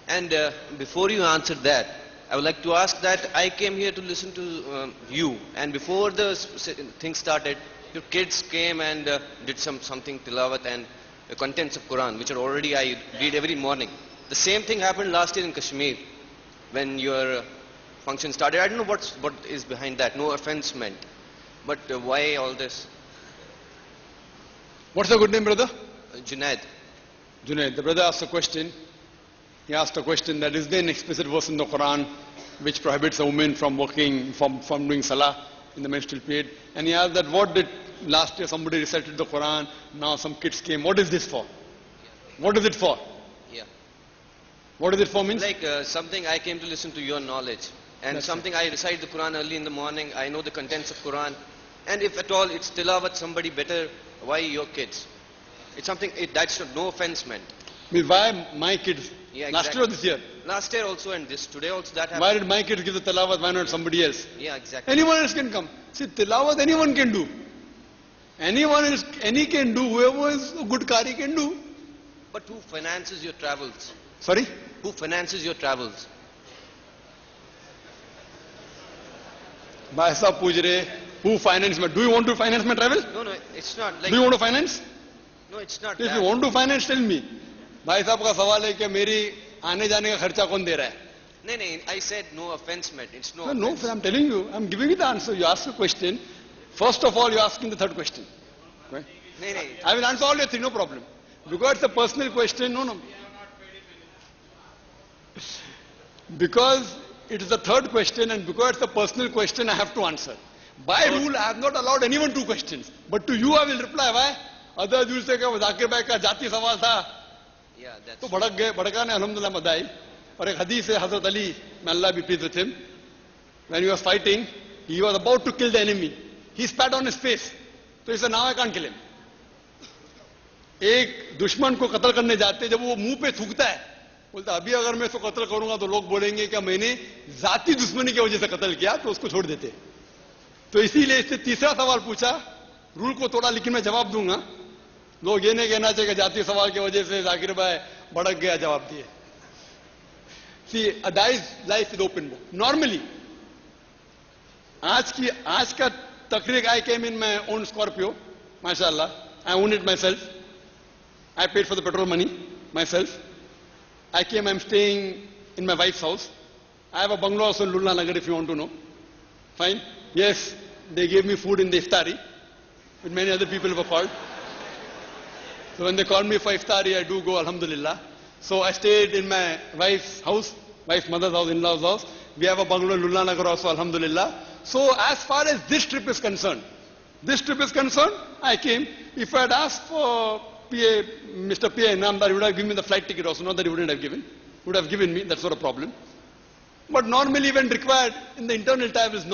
And before you answer that, I would like to ask that I came here to listen to you, and before the thing started, your kids came and did something tilawat and the contents of Quran, which are already I read every morning. The same thing happened last year in Kashmir when your function started. I don't know what is behind that. No offense meant, but why all this? What's your good name, brother? Junaid. Junaid. The brother asked a question He asked a question that is there an explicit verse in the Quran which prohibits a woman from working, from doing salah in the menstrual period? And he asked that what did last year somebody recited the Quran, now some kids came. What is this for? What is it for? Yeah. What is it for means? Like something I came to listen to your knowledge. And That's something I recite the Quran early in the morning. I know the contents of Quran. And if at all it's tilawat somebody better, why your kids? It's something, that's no offense meant. Means why my kids? Yeah, Last year or this year? Last year also and this, today also that happened. Why did my kids give the tilawat? Why not somebody else? Yeah, exactly. Anyone else can come. See, tilawat anyone can do. Anyone else, any can do. Whoever is a good qari can do. But who finances your travels? Sorry? Who finances your travels? Bhai sahab पूछ रहे, who finance my? Do you want to finance my travel? No, it's not. Like, Do you want to finance? No, it's not If that. you want to finance, tell me. भाई साहब का सवाल है कि मेरी आने जाने का खर्चा कौन दे रहा है? No, I said no offense meant. It's no No, offense. I'm telling you. I'm giving you the answer. You ask a question. First of all, you're asking the third question. Right? No. I will answer all your three, no problem. Because it's a personal question, no. Because it is the third question and because it's a personal question, I have to answer. By rule, I have not allowed anyone two questions. But to you, I will reply. Why? Otherwise, you will say that Zakir Bhai ka jati sawal tha. Yeah, that's तो भड़क गए, भड़का ने अल्हम्दुलिल्लाह मदाई. और एक हदीस है हजरत Ali, may Allah be pleased with him. When he was fighting, he was about to kill the enemy. He spat on his face. तो he said, now I can't kill him. एक दुश्मन को कत्ल करने जाते जब वो मुंह पे थूकता है, बोलता अभी अगर मैं इसको कत्ल करूंगा तो लोग बोलेंगे कि मैंने जाती दुश्मनी की वजह से कत्ल किया, तो उसको छोड़ देते. तो इसीलिए इससे तीसरा सवाल पूछा, रूल को तोड़ा लेकिन मैं जवाब दूंगा. लोग ये नहीं कहना चाहिए कि जातीय सवाल की वजह से जाकिर भाई भड़क गया, जवाब दिए. See, a guy's life is open book. Normally, आज का तकरीर, I came in my own Scorpio, mashallah. I own it myself. I paid for the petrol money myself. I came, I'm staying in my wife's house. I have a bungalow also in Lulla Nagar if you want to know. Fine. Yes, they gave me food in the iftari, but many other people were called. So when they called me for iftari, I do go, alhamdulillah. So I stayed in my wife's house, wife's mother's house, in-law's house. We have a bungalow in Lulla Nagar also, alhamdulillah. So as far as this trip is concerned, I came. If I had asked for Mr. P.A. Inamdar, he would have given me the flight ticket also. Not that he wouldn't have given. He would have given me, that's not a problem. But normally when required, in the internal travels,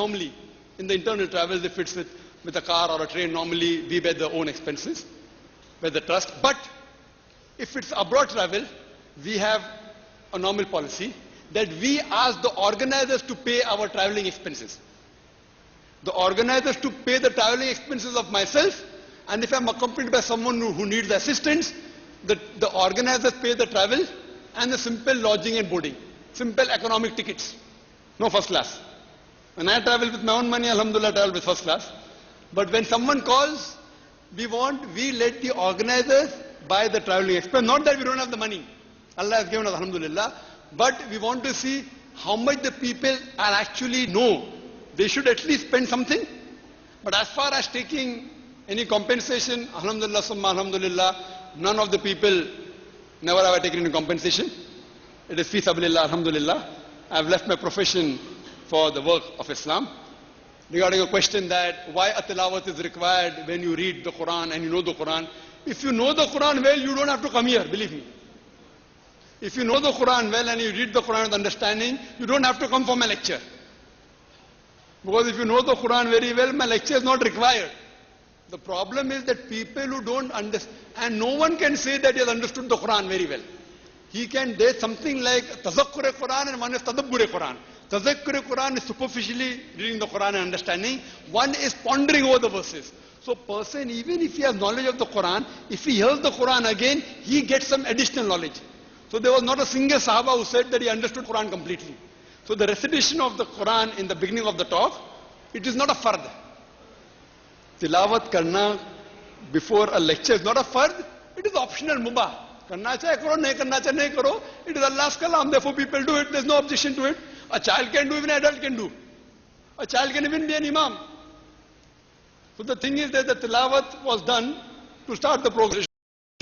if it's with a car or a train, normally we bear the own expenses, bear the trust. But if it's abroad travel, we have a normal policy that we ask the organizers to pay our traveling expenses. The organizers to pay the traveling expenses of myself, and if I'm accompanied by someone who needs assistance, the organizers pay the travel and the simple lodging and boarding. Simple economic tickets. No first class. When I travel with my own money, alhamdulillah, I travel with first class. But when someone calls, we let the organizers buy the traveling expense. Not that we don't have the money. Allah has given us, alhamdulillah. But we want to see how much the people are actually know. They should at least spend something. But as far as taking any compensation, alhamdulillah, summa alhamdulillah, none of the people, never have I taken any compensation. It is fi sabilillah, alhamdulillah. I have left my profession for the work of Islam. Regarding a question that why a tilawat is required when you read the Quran and you know the Quran. If you know the Quran well, you don't have to come here, believe me. If you know the Quran well and you read the Quran with understanding, you don't have to come for my lecture. Because if you know the Quran very well, my lecture is not required. The problem is that people who don't understand, and no one can say that he has understood the Quran very well. There's something like Tazakkur Quran and one is Tadabbur Quran. Tazakkur Quran is superficially reading the Quran and understanding. One is pondering over the verses. So person, even if he has knowledge of the Quran, if he hears the Quran again, he gets some additional knowledge. So there was not a single Sahaba who said that he understood Quran completely. So the recitation of the Quran in the beginning of the talk, it is not a fard. Tilawat karna before a lecture is not a fard, it is optional, mubah. Karna chahe karo, nahi karna chahe nahi karo. It is Allah's kalam, therefore people do it, there is no objection to it. A child can do, even an adult can do. A child can even be an imam. So the thing is that the tilawat was done to start the progression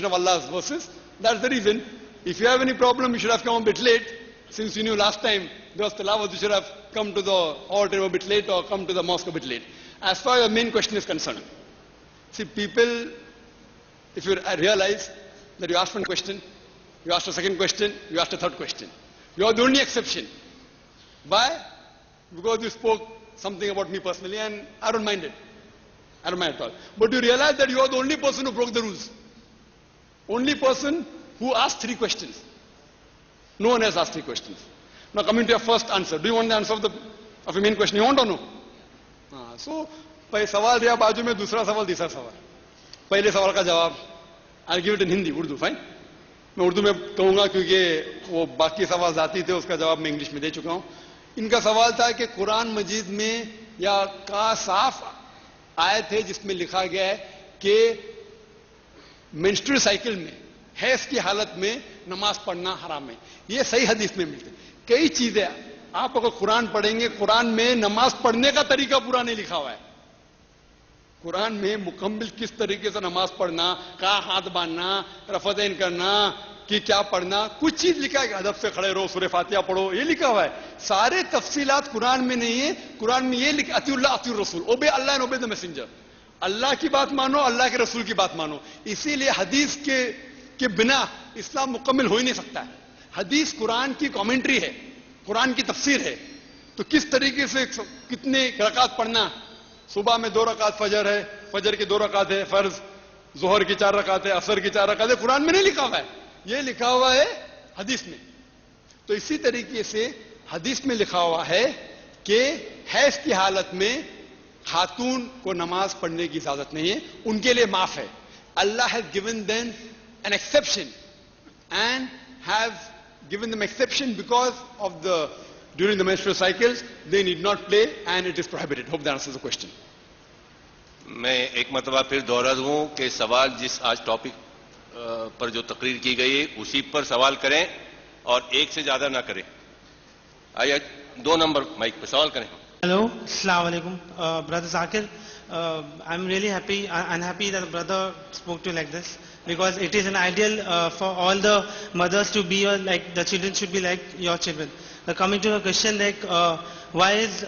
of Allah's verses. That's the reason. If you have any problem, you should have come a bit late. Since you knew last time there was tilawat, you should have come to the auditorium a bit late or come to the mosque a bit late. As far as your main question is concerned, see, people, if you realize that you asked one question, you asked a second question, you asked a third question. You are the only exception. Why? Because you spoke something about me personally, and I don't mind it. I don't mind at all. But you realize that you are the only person who broke the rules. Only person who asked 3 questions. No one else asked 3 questions. Now coming to your first answer. Do you want the answer of your main question? You want or no? So, पहले सवाल दिया बाजू में, दूसरा सवाल, तीसरा सवाल. पहले सवाल का जवाब I'll give it in Hindi, Urdu, fine. मैं उर्दू में कहूंगा क्योंकि वो बाकी सवाल जाती थे, उसका जवाब मैं इंग्लिश में दे चुका हूं. इनका सवाल था कि कुरान मजीद में या का साफ आयत है जिसमें लिखा गया है कि मेंस्ट्रुअल साइकिल में हैज की हालत में नमाज पढ़ना हराम है. ये सही हदीस में मिलते. कई चीजें आप अगर कुरान पढ़ेंगे, कुरान में नमाज पढ़ने का तरीका पूरा नहीं लिखा हुआ है. कुरान में मुकम्मल किस तरीके से नमाज पढ़ना, कहाँ हाथ बांधना, रफतैन करना, कि क्या पढ़ना, कुछ चीज लिखा है. अदब से खड़े रहो, सूरह फातिहा पढ़ो, ये लिखा हुआ है. सारे तफसीलात कुरान में नहीं है. कुरान में ये लिखा अतिउल्लाह अतिउर रसूल, ओबे अल्लाह एंड ओबे द मैसेंजर. अल्लाह की बात मानो, अल्लाह के रसूल की बात मानो. इसीलिए हदीस के बिना इस्लाम मुकम्मल हो ही नहीं सकता है. हदीस कुरान की कमेंट्री है, कुरान की तफसीर है. तो किस तरीके से कितने रकात पढ़ना, सुबह में 2 रकात फजर है, फजर की 2 रकात है फर्ज, जोहर की 4 रकात है, असर की 4 रकात है, कुरान में नहीं लिखा हुआ है. ये लिखा हुआ है हदीस में. तो इसी तरीके से हदीस में लिखा हुआ है कि हैज की हालत में खातून को नमाज पढ़ने की इजाजत नहीं है, उनके लिए माफ है. Allah has given them an exception and have given them exception because of during the menstrual cycles they need not play and it is prohibited. Hope that answers the question. मैं एक मरतबा फिर दोहरा दूं कि सवाल जिस आज टॉपिक पर जो तकरीर की गई है उसी पर सवाल करें और एक से ज्यादा ना करें. आइए 2 नंबर माइक पर सवाल करें. Hello, Assalamu alaikum, brother Zakir. I'm really unhappy that the brother spoke to you like this, because it is an ideal for all the mothers to be like the children should be like your children. Coming to a question like why is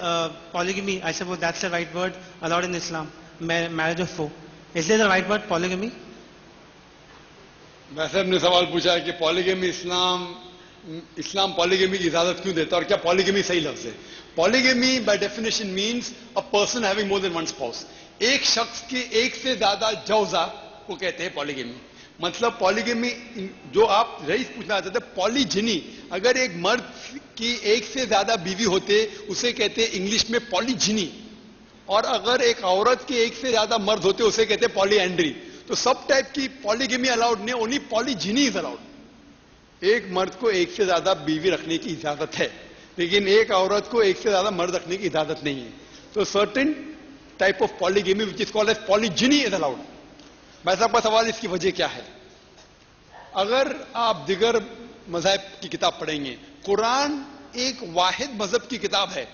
polygamy, I suppose that's the right word, allowed in Islam, marriage of 4. Is there the right word, polygamy? वैसे हमने सवाल पूछा है कि पॉलीगेमी इस्लाम पॉलीगेमी की इजाजत क्यों देता है और क्या पॉलीगेमी सही लफ्ज है. Polygamy by definition means a person having more than one spouse. एक शख्स के एक से ज्यादा जौजा को कहते हैं पॉलीगेमी. मतलब पॉलीगेमी जो आप रईस पूछना चाहते हैं, पॉलीजिनी, अगर एक मर्द की एक से ज्यादा बीवी होते उसे कहते हैं इंग्लिश में पॉलीजिनी, और अगर एक औरत के एक से ज्यादा मर्द होते उसे कहते हैं पॉलीएंड्री. तो सब टाइप की पॉलीगेमी अलाउड नहीं, ओनली पॉलीजिनी इज अलाउड. एक मर्द को एक से ज्यादा बीवी रखने की इजाजत है, लेकिन एक औरत को एक से ज्यादा मर्द रखने की इजाजत नहीं है. तो certain type of polygamy which is called as polygyny is allowed. भाई साहब का सवाल इसकी वजह क्या है? अगर आप दिगर मजहब की किताब पढ़ेंगे, कुरान एक वाहिद मजहब की किताब है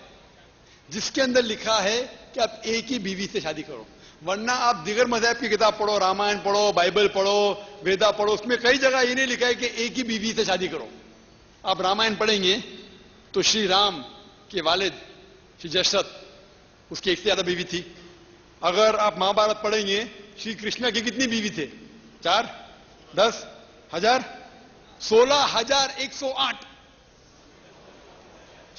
जिसके अंदर लिखा है कि आप एक ही बीवी से शादी करो. वरना आप दिगर मजहब की किताब पढ़ो, रामायण पढ़ो, बाइबल पढ़ो, वेदा पढ़ो, उसमें कई जगह ये नहीं लिखा है कि एक ही बीवी से शादी करो. आप रामायण पढ़ेंगे तो श्री राम के वालिद श्री दशरथ, उसकी एक से ज्यादा बीवी थी. अगर आप महाभारत पढ़ेंगे, श्री कृष्ण की कितनी बीवी थे? 4, 10, 1000, 16,108.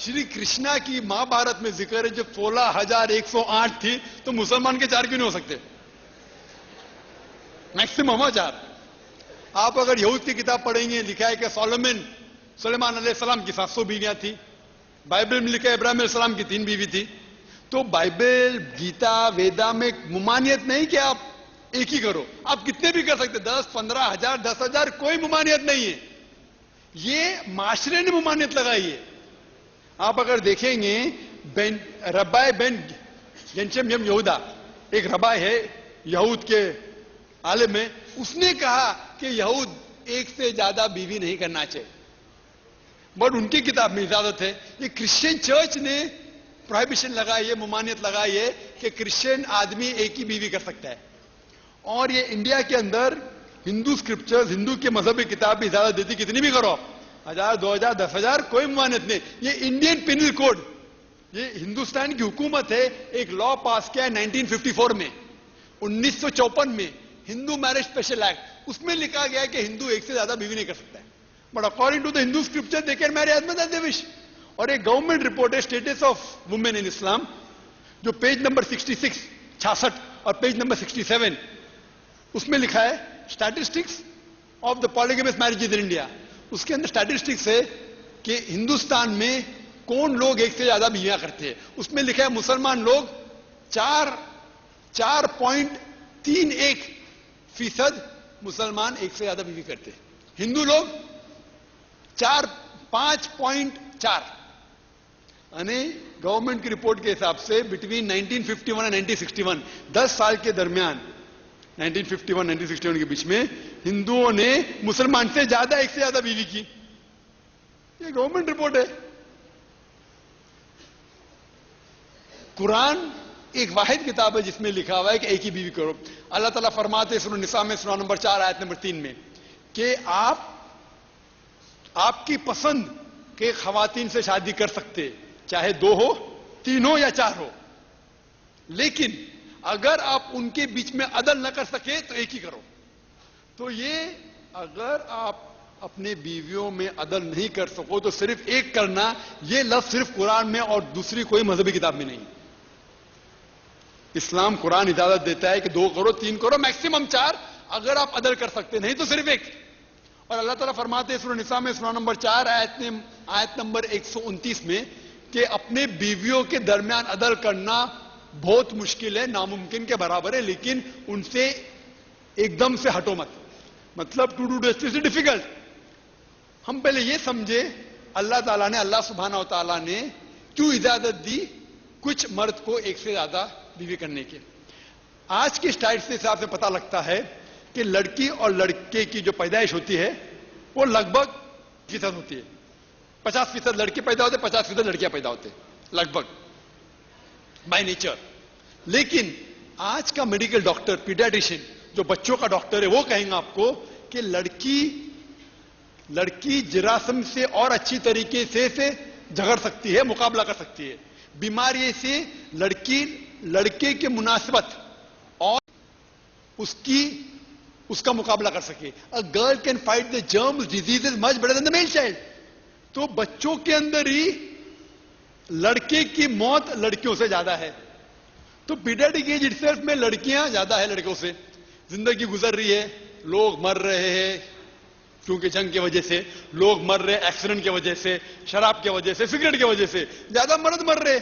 श्री कृष्णा की महाभारत में जिक्र है जब 16,108 थी, तो मुसलमान के 4 क्यों नहीं हो सकते? मैक्सिमम 4. आप अगर यहूद की किताब पढ़ेंगे, लिखा है कि सुलेमान अलैहिस्सलाम की 700 बीवियां थी. बाइबल में लिखा है इब्राहिम अलैहिस्सलाम की 3 बीवी थी. तो बाइबल, गीता, वेदा में मुमानियत नहीं कि आप एक ही करो. आप कितने भी कर सकते, 10, 15,000, 10,000, कोई मुमानियत नहीं है. ये माशरे ने मुमानियत लगाई है. आप अगर देखेंगे रब्बाय बेन गेंशम यहूदा, एक रब्बाय है यहूद के आलिम में, उसने कहा कि यहूद एक से ज्यादा बीवी नहीं करना चाहिए. बट उनकी किताब में इजाजत है. ये क्रिश्चियन चर्च ने प्रोहिबिशन लगाई है, मुमानियत लगाई है कि क्रिश्चियन आदमी एक ही बीवी कर सकता है. और ये इंडिया के अंदर हिंदू स्क्रिप्चर्स, हिंदू के मजहबी किताब भी इजाजत देती, कितनी भी करो, 1000, 2000, 10,000, कोई ममानियत नहीं। ये इंडियन पिनल कोड, ये हिंदुस्तान की हुकूमत है, एक लॉ पास किया है 1954 में, 1954 में हिंदू मैरिज स्पेशल एक्ट, उसमें लिखा गया है कि हिंदू एक से ज्यादा बीवी नहीं कर सकता है। But according to the Hindu scripture they can marry as much as they wish. और एक गवर्नमेंट रिपोर्ट है status of women in Islam, जो पेज नंबर 66 और पेज नंबर 67, उसमें लिखा है statistics of the polygamous marriages in India. उसके अंदर स्टैटिस्टिक्स है कि हिंदुस्तान में कौन लोग एक से ज्यादा बीवियां करते हैं। उसमें लिखा है मुसलमान लोग 4.31% मुसलमान एक से ज्यादा बीवी करते हैं, हिंदू लोग 5.4। यानी गवर्नमेंट की रिपोर्ट के हिसाब से बिटवीन 1951 और 1961, 10 साल के दरमियान 1951-1961 के बीच में हिंदुओं ने मुसलमान से ज्यादा एक से ज्यादा बीवी की। ये गवर्नमेंट रिपोर्ट है। कुरान एक वाहिद किताब है जिसमें लिखा हुआ है कि एक ही बीवी करो। अल्लाह ताला फरमाते सूरह निसा में सूरह नंबर 4 आयत नंबर 3 में कि आपकी पसंद के खवातीन से शादी कर सकते, चाहे 2 हो, 3 हो या 4 हो, लेकिन अगर आप उनके बीच में अदल न कर सके तो एक ही करो। तो ये अगर आप अपने बीवियों में अदल नहीं कर सको तो सिर्फ एक करना, ये लफ्ज सिर्फ कुरान में और दूसरी कोई मजहबी किताब में नहीं। इस्लाम कुरान इजाजत देता है कि 2 करो, 3 करो, मैक्सिमम 4, अगर आप अदल कर सकते नहीं तो सिर्फ एक। और अल्लाह ताला फरमाते हैं सूरह निसा में सूरह नंबर 4 आयत नंबर 129 में कि अपने बीवियों के दरमियान अदल करना बहुत मुश्किल है, नामुमकिन के बराबर है, लेकिन उनसे एकदम से हटो मत। मतलब to do justice is difficult. हम पहले ये समझे अल्लाह सुब्हानहू व तआला ने क्यों इजाजत दी कुछ मर्द को एक से ज्यादा बीवी करने के। आज की स्टाइल्स के हिसाब से पता लगता है कि लड़की और लड़के की जो पैदाइश होती है वो लगभग फीसद होती है। 50% लड़के पैदा होते, 50% लड़कियां पैदा होते, लगभग बाय नेचर। लेकिन आज का मेडिकल डॉक्टर, पीडियाट्रिशियन, जो बच्चों का डॉक्टर है, वो कहेंगे आपको कि लड़की जिरासम से और अच्छी तरीके से झगड़ सकती है, मुकाबला कर सकती है। बीमारी से लड़के के मुनासिबत और उसका मुकाबला कर सके। A girl can fight the germs diseases much better than the male child. तो बच्चों के अंदर ही लड़के की मौत लड़कियों से ज्यादा है। तो पीडियाट्रिक एज इटसेल्फ में लड़कियां ज्यादा है लड़कों से। जिंदगी गुजर रही है, लोग मर रहे हैं क्योंकि जंग की वजह से, लोग मर रहे एक्सीडेंट की वजह से, शराब की वजह से, सिगरेट की वजह से, ज्यादा मर्द मर रहे।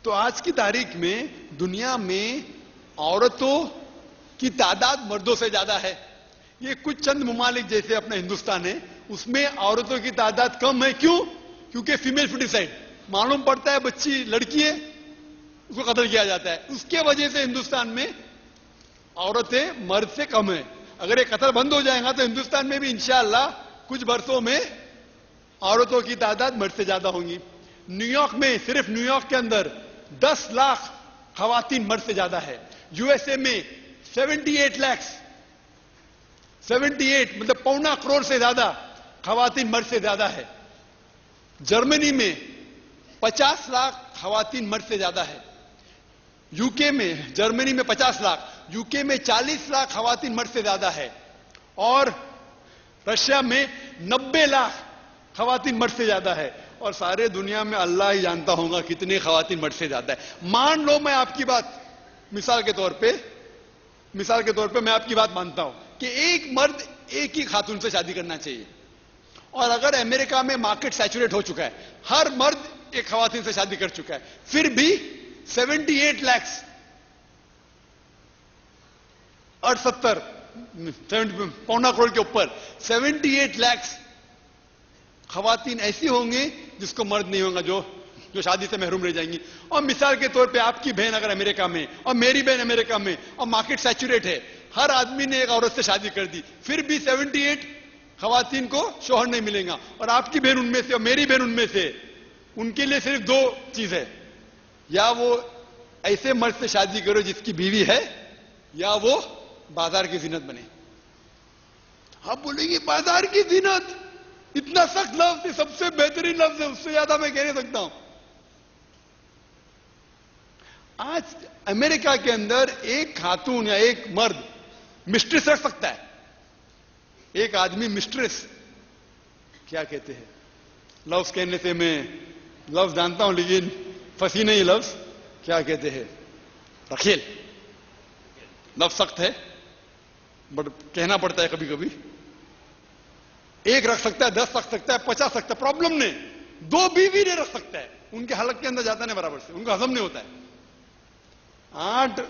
तो आज की तारीख में दुनिया में औरतों की तादाद मर्दों से ज्यादा है। ये कुछ चंद ममालिक जैसे अपना हिंदुस्तान है, उसमें औरतों की तादाद कम है। क्यों? क्योंकि फीमेल फुटिसाइड, मालूम पड़ता है बच्ची लड़की है, उसको कत्ल किया जाता है। उसके वजह से हिंदुस्तान में औरतें मर्द से कम है। अगर ये कत्ल बंद हो जाएगा तो हिंदुस्तान में भी इंशाअल्लाह कुछ वर्षों में औरतों की तादाद मर्द से ज्यादा होंगी। न्यूयॉर्क में, सिर्फ न्यूयॉर्क के अंदर 10 लाख खवातीन मर्द से ज्यादा है। यूएसए में 78 लाख, 78 मतलब 1.25 करोड़ से ज्यादा खवातीन मर्द से ज्यादा है। जर्मनी में 50 लाख खवातीन मर्द से ज्यादा है। यूके में, जर्मनी में 50 लाख, यूके में 40 लाख खवातीन मर्द से ज्यादा है। और रशिया में 90 लाख खवातीन मर्द से ज्यादा है। और सारे दुनिया में अल्लाह ही जानता होगा कितने खवातीन मर्द से ज्यादा है। मान लो मैं आपकी बात, मिसाल के तौर पे मैं आपकी बात मानता हूं कि एक मर्द एक ही खातून से शादी करना चाहिए। और अगर अमेरिका में मार्केट सैचुरेट हो चुका है, हर मर्द एक खवातीन से शादी कर चुका है, फिर भी 78 लाख 78 1.25 करोड़ के ऊपर 78 लाख खवातीन ऐसी होंगी जिसको मर्द नहीं होगा, जो शादी से महरूम रह जाएंगी। और मिसाल के तौर पे आपकी बहन अगर अमेरिका में और मेरी बहन अमेरिका में और मार्केट सैचुरेट है, हर आदमी ने एक औरत से शादी कर दी, फिर भी 78 खवातीन को शोहर नहीं मिलेगा। और आपकी बहन उनमें से और मेरी बहन उनमें से, उनके लिए सिर्फ 2 चीज है, या वो ऐसे मर्द से शादी करो जिसकी बीवी है, या वो बाजार की जिन्नत बने। आप बोलेंगे बाजार की जीनत, इतना सख्त लफ्ज है, सबसे बेहतरीन लफ्ज है, उससे ज्यादा मैं कह नहीं सकता हूं। आज अमेरिका के अंदर एक खातून या एक मर्द मिस्ट्रेस रख सकता है। एक आदमी मिस्ट्रेस, क्या कहते हैं लफ्ज कहने से, मैं लफ्ज जानता हूं लेकिन फंसी नहीं लफ्ज, क्या कहते हैं, रखेल। लफ्ज सख्त है बट कहना पड़ता है कभी कभी। एक रख सकता है, 10 रख सकता है, 50 सकता है, प्रॉब्लम नहीं। 2 बीवी नहीं रख सकता है, उनके हलक के अंदर जाता नहीं बराबर से, उनको हजम नहीं होता है। 8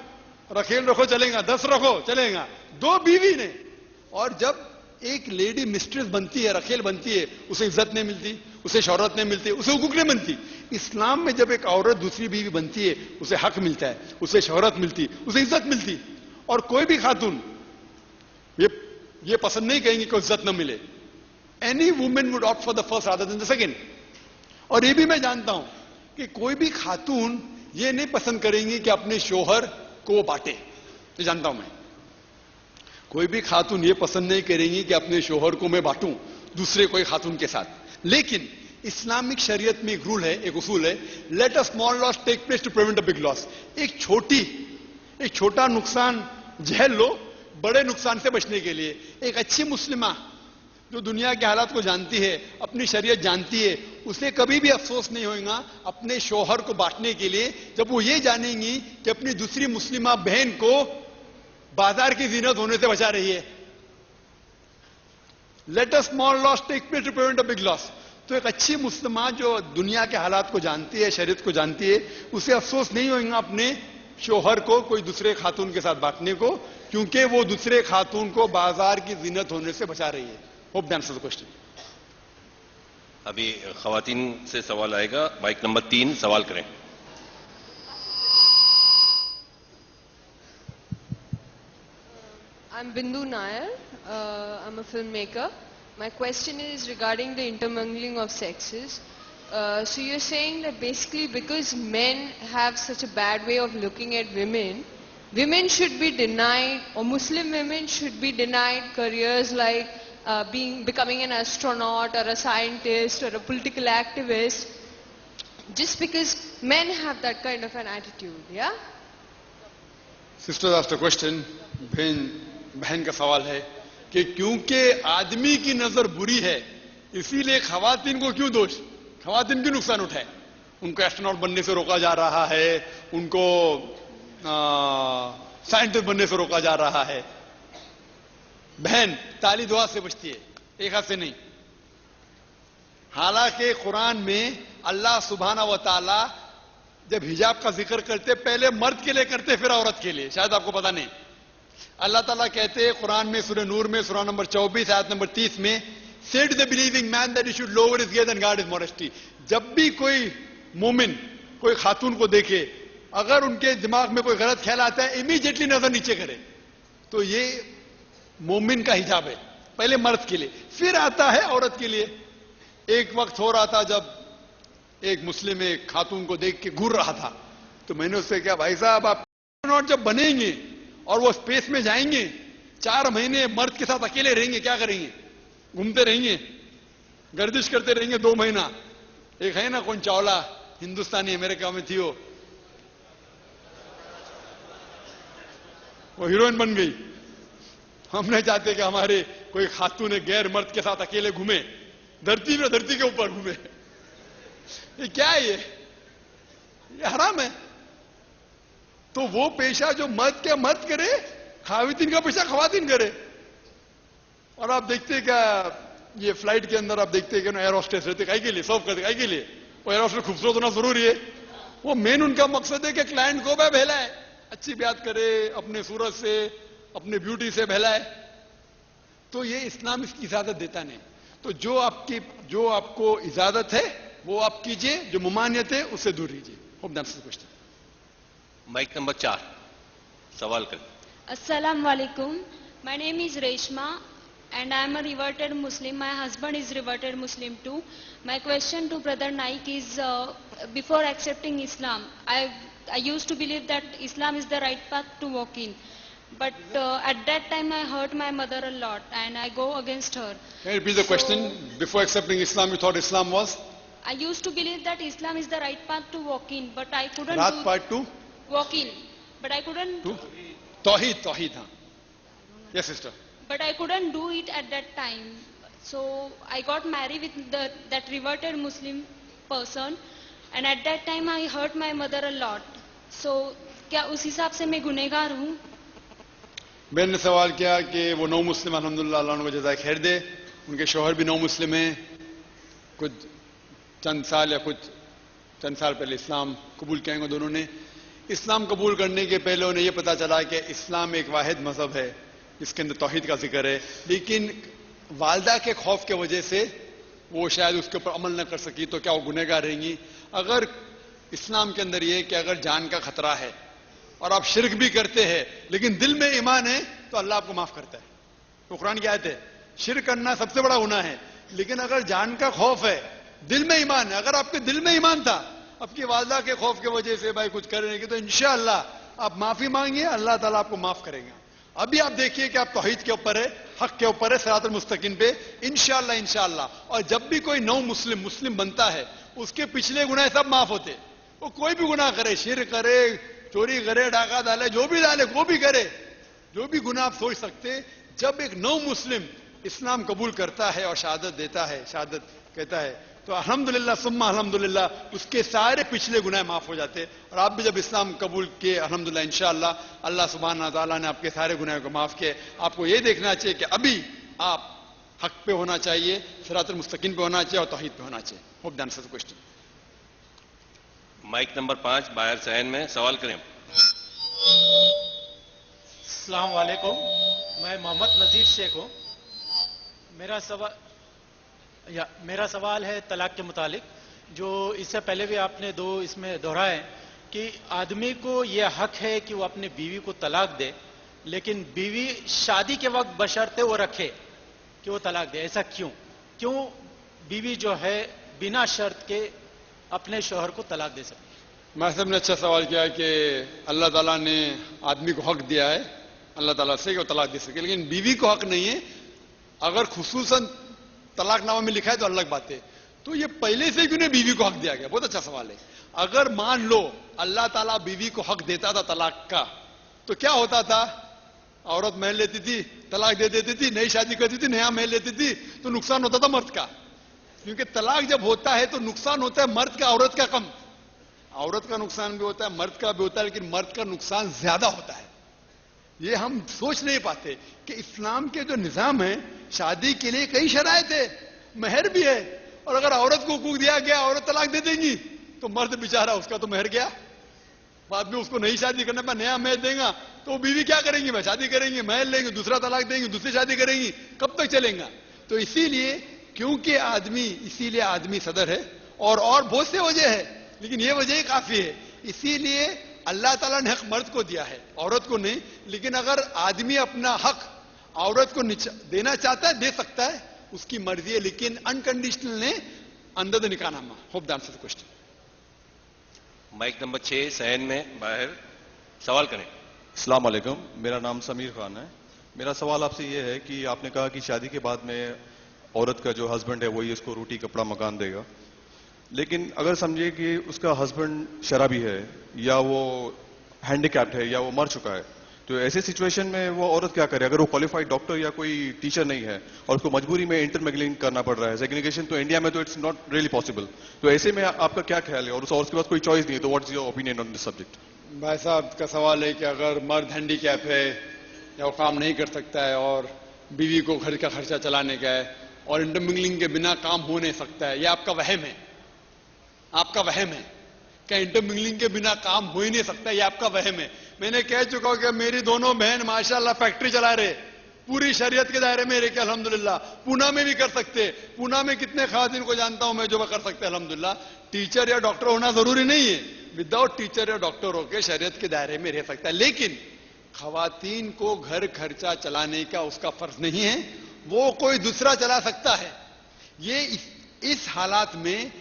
रखेल रखो चलेगा, 10 रखो चलेगा, 2 बीवी ने। और जब एक लेडी मिस्ट्रेस बनती है, रखेल बनती है, उसे इज्जत नहीं मिलती, उसे शौहरत नहीं मिलती, उसे हुकूक नहीं बनती। इस्लाम में जब एक औरत दूसरी बीवी बनती है, उसे हक मिलता है, उसे शौहरत मिलती, उसे इज्जत मिलती। और कोई भी खातून ये पसंद नहीं कहेंगी कि इज्जत न मिले। Any women would opt for the first rather than the second. और ये भी मैं जानता हूं कि कोई भी खातून ये नहीं पसंद करेंगी कि अपने शोहर को वो बांटे, ये जानता हूं मैं। कोई भी खातून ये पसंद नहीं करेंगी कि अपने शोहर को मैं बांटूं दूसरे कोई खातून के साथ। लेकिन इस्लामिक शरीयत में एक रूल है, एक उसूल है, let a small loss take place to prevent a big loss. एक छोटा नुकसान झेल लो बड़े नुकसान से बचने के लिए। एक अच्छी मुस्लिमा जो दुनिया के हालात को जानती है, अपनी शरीयत जानती है, उसे कभी भी अफसोस नहीं होगा अपने शोहर को बांटने के लिए, जब वो ये जानेंगी कि अपनी दूसरी मुस्लिमा बहन को बाजार की जीनत होने से बचा रही है। Let a small loss take place to prevent a big loss. तो एक अच्छी मुस्लिमा जो दुनिया के हालात को जानती है, शरीयत को जानती है, उसे अफसोस नहीं होगा अपने शोहर को कोई दूसरे खातून के साथ बांटने को, क्योंकि वो दूसरे खातून को बाजार की जीनत होने से बचा रही है। Hope that answers the question. अभी खवातीन से सवाल आएगा। माइक नंबर 3 सवाल करें। I'm Bindu Nair. I'm a filmmaker. My question is regarding the intermingling of sexes. So you're saying that basically because men have such a bad way of looking at women, women should be denied, or Muslim women should be denied careers like becoming an astronaut or a scientist or a political activist, just because men have that kind of an attitude, yeah? Sister asked a question, बहन का सवाल है कि क्योंकि आदमी की नजर बुरी है इसीलिए खवातीन को क्यों दोष, खवातीन क्यों नुकसान उठाए? उनको एस्ट्रोनॉट बनने से रोका जा रहा है, उनको साइंटिस्ट बनने से रोका जा रहा है। बहन ताली दुआ से बचती है, एक हाथ से नहीं। हालांकि कुरान में अल्लाह सुब्हाना व तआला जब हिजाब का जिक्र करते पहले मर्द के लिए करते फिर औरत के लिए, शायद आपको पता नहीं। अल्लाह ताला कहते हैं कुरान में सूरह नूर में सूरह नंबर 24 आयत नंबर 30 में, said the believing man that you should lower his gaze and guard his modesty. जब भी कोई मोमिन कोई खातून को देखे, अगर उनके दिमाग में कोई गलत ख्याल आता है इमीडिएटली नजर नीचे करे। तो ये मोमिन का हिजाब है, पहले मर्द के लिए फिर आता है औरत के लिए। एक वक्त हो रहा था जब एक मुस्लिम एक खातून को देख के घूर रहा था, तो मैंने उससे कहा भाई साहब आप एस्ट्रोनॉट जब बनेंगे और वो स्पेस में जाएंगे, 4 महीने मर्द के साथ अकेले रहेंगे, क्या करेंगे? घूमते रहेंगे, गर्दिश करते रहेंगे 2 महीना। एक है ना कौन चावला, हिंदुस्तानी अमेरिका में थी, वो हीरोइन बन गई। हम नहीं चाहते कि हमारे कोई खातून गैर मर्द के साथ अकेले घूमे, धरती के ऊपर घूमे। ये क्या है? ये हराम है। तो वो पेशा जो मर्द के मर्द करे, खावितीन का पेशा खवातीन करे। और आप देखते क्या ये फ्लाइट के अंदर आप देखते कि एयर होस्टेस रहते, काहे के लिए सर्व करते, काहे के लिए? वो एयर होस्टेस खूबसूरत होना जरूरी है? वो मेन उनका मकसद है कि क्लाइंट को वह बहलाए, अच्छी बात करे, अपने सूरत से अपने ब्यूटी से बहलाए। तो ये इस्लाम इसकी इजाजत देता नहीं। तो जो आपको इजाजत है वो आप कीजिए, जो मुमानियत है उससे दूर रहिए। Hope that's the question. Mic number 4 सवाल करें। अस्सलाम वालेकुम, my name is Reshma and I am a reverted Muslim. My husband is reverted Muslim too. My question to Brother Naik is, before accepting Islam, I used to believe that Islam is the right path to walk in. But at that time I hurt my mother a lot and I go against her. Can you repeat the question? Before accepting Islam, you thought Islam was? I used to believe that Islam is the right path to walk in, but I couldn't Right path to? walk in. But I couldn't. To? Tawheed, हाँ. Yes, sister. But I couldn't do it at that time. So I got married with that reverted Muslim person, and at that time I hurt my mother a lot. So क्या उस हिसाब से मैं गुनहगार हूँ? बहन ने सवाल किया कि वो नौ मुस्लिम अल्हम्दुलिल्लाह अल्लाह उनको जज़ाए खैर दे, उनके शौहर भी नौ मुस्लिम हैं, कुछ चंद साल पहले इस्लाम कबूल किया दोनों ने। इस्लाम कबूल करने के पहले उन्हें यह पता चला कि इस्लाम एक वाहिद मजहब है जिसके अंदर तौहीद का जिक्र है, लेकिन वालदा के खौफ के वजह से वो शायद उसके ऊपर अमल न कर सकी, तो क्या वो गुनहगार रहेंगी? अगर इस्लाम के अंदर ये कि अगर जान का खतरा है और आप शिरक भी करते हैं लेकिन दिल में ईमान है तो अल्लाह आपको माफ करता है। तो कुरान की आयत है, शिरक करना सबसे बड़ा गुनाह है, लेकिन अगर जान का खौफ है, दिल में ईमान है, अगर आपके दिल में ईमान था, आपकी वालदा के खौफ की वजह से भाई कुछ करेंगे तो इंशाअल्लाह आप माफी मांगिए, अल्लाह ताला आपको माफ करेगा। अभी आप देखिए कि आप तौहीद के ऊपर है, हक के ऊपर है, सिरातुल मुस्तकीम पे, इंशाअल्लाह। और जब भी कोई नौ मुस्लिम बनता है, उसके पिछले गुनाह सब माफ होते। वो कोई भी गुनाह करे, शिरक करे, चोरी करे, डाका डाले, जो भी डाले, वो भी करे, जो भी गुनाह आप सोच सकते, जब एक नौ मुस्लिम इस्लाम कबूल करता है और शहादत देता है, शहादत कहता है, तो अल्हम्दुलिल्लाह सुम्मा अल्हम्दुलिल्लाह उसके सारे पिछले गुनाह माफ हो जाते। और आप भी जब इस्लाम कबूल किए अल्हम्दुलिल्लाह इंशाअल्लाह अल्लाह सुब्हानहू व तआला ने आपके सारे गुनाह को माफ किए। आपको ये देखना चाहिए कि अभी आप हक पे होना चाहिए, सिरातुल मुस्तकीम पे होना चाहिए और तौहीद पे होना चाहिए। Hope that answers the question. Mic number 5 बाहर सहन में सवाल करें। अस्सलाम वालेकुम, मैं मोहम्मद नजीर शेख हूँ। मेरा सवाल है तलाक के मुतालिक, जो इससे पहले भी आपने दो इसमें दोहराए कि आदमी को यह हक है कि वो अपनी बीवी को तलाक दे, लेकिन बीवी शादी के वक्त बशर्ते वो रखे कि वो तलाक दे। ऐसा क्यों बीवी जो है बिना शर्त के अपने शौहर को तलाक दे सकती? मैं साहब ने अच्छा सवाल किया कि अल्लाह ताला ने आदमी को हक दिया है अल्लाह ताला से कि वो तलाक दे सके, लेकिन बीवी को हक नहीं है। अगर खुसूसन तलाकनामा में लिखा है तो अलग बात है, तो ये पहले से क्यों नहीं बीवी को हक दिया गया? बहुत अच्छा सवाल है। अगर मान लो अल्लाह ताला बीवी को हक देता था तलाक का, तो क्या होता था? औरत महल लेती थी, तलाक दे देती थी, नई शादी करती थी, नया महल लेती थी, तो नुकसान होता था मर्द का। क्योंकि तलाक जब होता है तो नुकसान होता है मर्द का, औरत का कम। औरत का नुकसान भी होता है, मर्द का भी होता है, लेकिन मर्द का नुकसान ज्यादा होता है। ये हम सोच नहीं पाते कि इस्लाम के जो निजाम है, शादी के लिए कई शराइत है, महर भी है, और अगर औरत को हुकूक दिया गया, औरत तलाक दे देंगी तो मर्द बेचारा उसका तो महर गया, बाद में उसको नई शादी करने पर नया महर देगा, तो बीवी क्या करेंगी? मैं शादी करेंगी, महर लेंगे, दूसरा तलाक देंगे, दूसरी शादी करेंगी, कब तक चलेगा? तो इसीलिए क्योंकि इसीलिए आदमी सदर है, और बहुत से वजह है, लेकिन ये वजह ही काफी है। इसीलिए अल्लाह ताला ने हक मर्द को दिया है, औरत को नहीं। लेकिन अगर आदमी अपना हक औरत को देना चाहता है, दे सकता है, उसकी मर्जी है, लेकिन अनकंडीशनल ने अंदर द निकाहनामा। Hope that answers the question. Mic number 6 सहन में बाहर सवाल करें। अस्सलाम वालेकुम, मेरा नाम समीर खान है। मेरा सवाल आपसे ये है कि आपने कहा कि शादी के बाद में औरत का जो हस्बैंड है वही उसको रोटी कपड़ा मकान देगा, लेकिन अगर समझिए कि उसका हस्बैंड शराबी है या वो हैंडीकैप्ड है या वो मर चुका है, तो ऐसे सिचुएशन में वो औरत क्या करे? अगर वो क्वालिफाइड डॉक्टर या कोई टीचर नहीं है और उसको मजबूरी में इंटरमिंगलिंग करना पड़ रहा है, सेग्रीगेशन तो इंडिया में तो इट्स नॉट रियली पॉसिबल, तो ऐसे में आपका क्या ख्याल है? और उसके पास कोई चॉइस नहीं है, तो what's your opinion on this subject? भाई साहब का सवाल है कि अगर मर्द हैंडीकैप है या वो काम नहीं कर सकता है और बीवी को घर का खर्चा चलाने का है और इंटरमिंगलिंग के बिना काम हो नहीं सकता है, यह आपका वहम है। आपका वहम है क्या इंटरमिंगलिंग के बिना काम हो ही नहीं सकता? ये आपका वहम है। मैंने कह चुका हूं कि मेरी दोनों बहन माशाल्लाह फैक्ट्री चला रहे, पूरी शरीयत के दायरे में रह के अल्हम्दुलिल्लाह। पूना में भी कर सकते, पूना में कितने खातिन को जानता हूं मैं जो कर सकते हैं अल्हम्दुलिल्लाह। टीचर या डॉक्टर होना जरूरी नहीं है, विदाउट टीचर या डॉक्टर होकर शरीयत के दायरे में रह सकता है। लेकिन खवातीन को घर खर्चा चलाने का उसका फर्ज नहीं है, वो कोई दूसरा चला सकता है। ये इस हालात में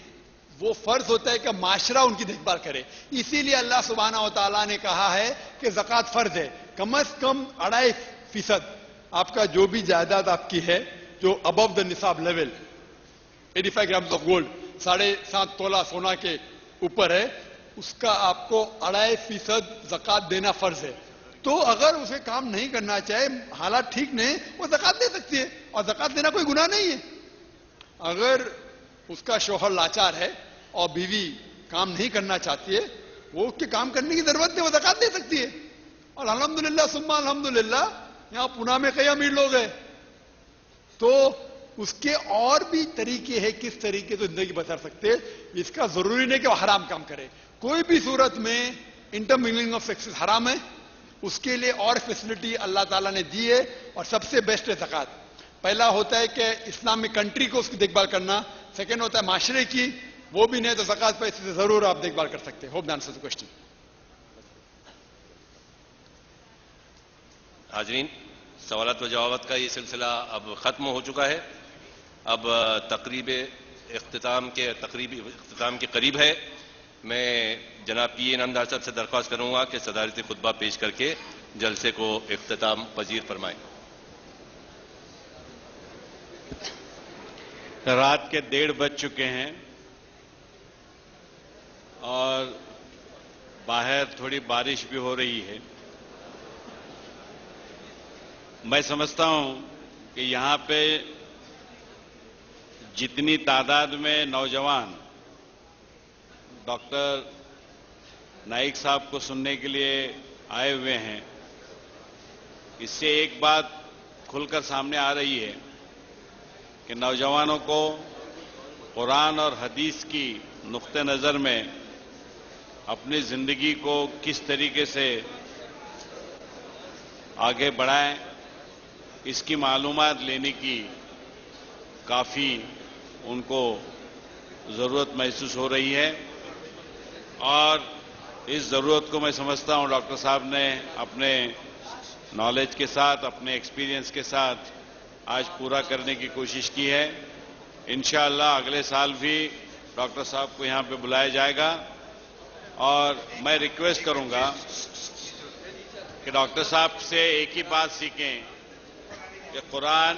वो फर्ज होता है कि माशरा उनकी देखभाल करे। इसीलिए अल्लाह सुब्हानहू व तआला ने कहा है कि ज़कात फर्ज है। कम से कम 2.5% आपका जो भी जायदाद आपकी है जो अबव द निसाब लेवल 85 ग्राम ऑफ गोल्ड 7.5 तोला सोना के ऊपर है, उसका आपको 2.5% ज़कात देना फर्ज है। तो अगर उसे काम नहीं करना चाहे, हालात ठीक नहीं, वो ज़कात दे सकती है और ज़कात देना कोई गुनाह नहीं है। अगर उसका शौहर लाचार है और बीवी काम नहीं करना चाहती है, वो उसके काम करने की जरूरत नहीं, वो ज़कात दे सकती है। और अल्हम्दुलिल्लाह सुम्मा अल्हम्दुलिल्लाह यहां पुणे में कई अमीर लोग हैं, तो उसके और भी तरीके हैं किस तरीके से जिंदगी बसर सकते हैं। इसका जरूरी नहीं कि वो हराम काम करे। कोई भी सूरत में इंटरमिंगलिंग ऑफ सेक्सेस हराम है, उसके लिए और फैसिलिटी अल्लाह ताला ने दी है और सबसे बेस्ट है ज़कात। पहला होता है कि इस्लामिक कंट्री को उसकी देखभाल करना, सेकेंड होता है माशरे की, वो भी नहीं तो ज़कात पैसे से जरूर आप देखभाल कर सकते हैं। Hope the answer the question. हाजरीन, सवालात व जवाबात का ये सिलसिला अब ख़त्म हो चुका है। अब तकरीब इख्तिताम के करीब है। मैं जनाब पी इनामदार साहब से दरख्वास्त करूंगा कि सदारती खुतबा पेश करके जलसे को इख्तिताम पजीर फरमाएं। रात के 1:30 बज चुके हैं और बाहर थोड़ी बारिश भी हो रही है। मैं समझता हूं कि यहां पे जितनी तादाद में नौजवान डॉक्टर नाइक साहब को सुनने के लिए आए हुए हैं, इससे एक बात खुलकर सामने आ रही है कि नौजवानों को कुरान और हदीस की नुक्ते नज़र में अपनी ज़िंदगी को किस तरीके से आगे बढ़ाएं, इसकी मालूमात लेने की काफ़ी उनको ज़रूरत महसूस हो रही है। और इस ज़रूरत को मैं समझता हूं डॉक्टर साहब ने अपने नॉलेज के साथ, अपने एक्सपीरियंस के साथ आज पूरा करने की कोशिश की है। इंशाअल्लाह अगले साल भी डॉक्टर साहब को यहां पे बुलाया जाएगा और मैं रिक्वेस्ट करूंगा कि डॉक्टर साहब से एक ही बात सीखें कि कुरान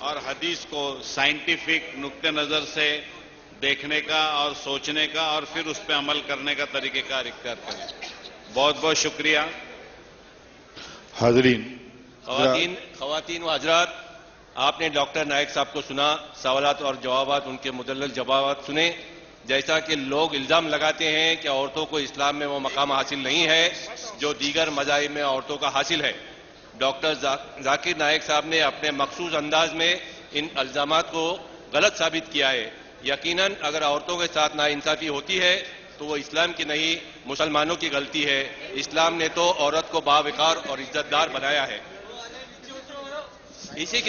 और हदीस को साइंटिफिक नुक्ते नज़र से देखने का और सोचने का और फिर उस पर अमल करने का तरीक़ेकार इख्तियार करें। बहुत बहुत शुक्रिया। हाज़रीन, ख़वातीन व हज़रात, आपने डॉक्टर नाइक साहब को सुना, सवालात और जवाबात, उनके मुदल्लल जवाबात सुने। जैसा कि लोग इल्ज़ाम लगाते हैं कि औरतों को इस्लाम में वो मकाम हासिल नहीं है जो दीगर मज़ाहिब में औरतों का हासिल है। डॉक्टर जाकिर नाइक साहब ने अपने मखसूस अंदाज में इन इल्ज़ामात को गलत साबित किया है। यकीनन अगर औरतों के साथ नाइंसाफ़ी होती है तो वो इस्लाम की नहीं, मुसलमानों की गलती है। इस्लाम ने तो औरत को बावकार और इज्जतदार बनाया है। इसी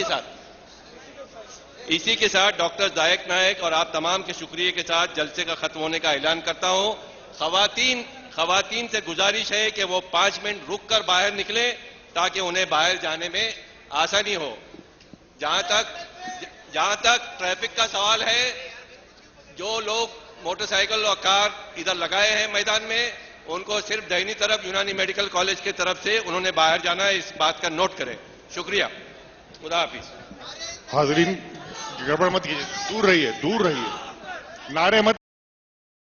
के साथ डॉक्टर जाकिर नाइक और आप तमाम के शुक्रिया के साथ जलसे का खत्म होने का ऐलान करता हूं। खवातीन से गुजारिश है कि वो 5 मिनट रुक कर बाहर निकले ताकि उन्हें बाहर जाने में आसानी हो। जहां तक ट्रैफिक का सवाल है, जो लोग मोटरसाइकिल और कार इधर लगाए हैं मैदान में, उनको सिर्फ दाहिनी तरफ यूनानी मेडिकल कॉलेज की तरफ से उन्होंने बाहर जाना है। इस बात का नोट करें। शुक्रिया। खुदा हाफिज। हाज़रीन, गड़बड़ मत कीजिए, दूर रहिए, नारे मत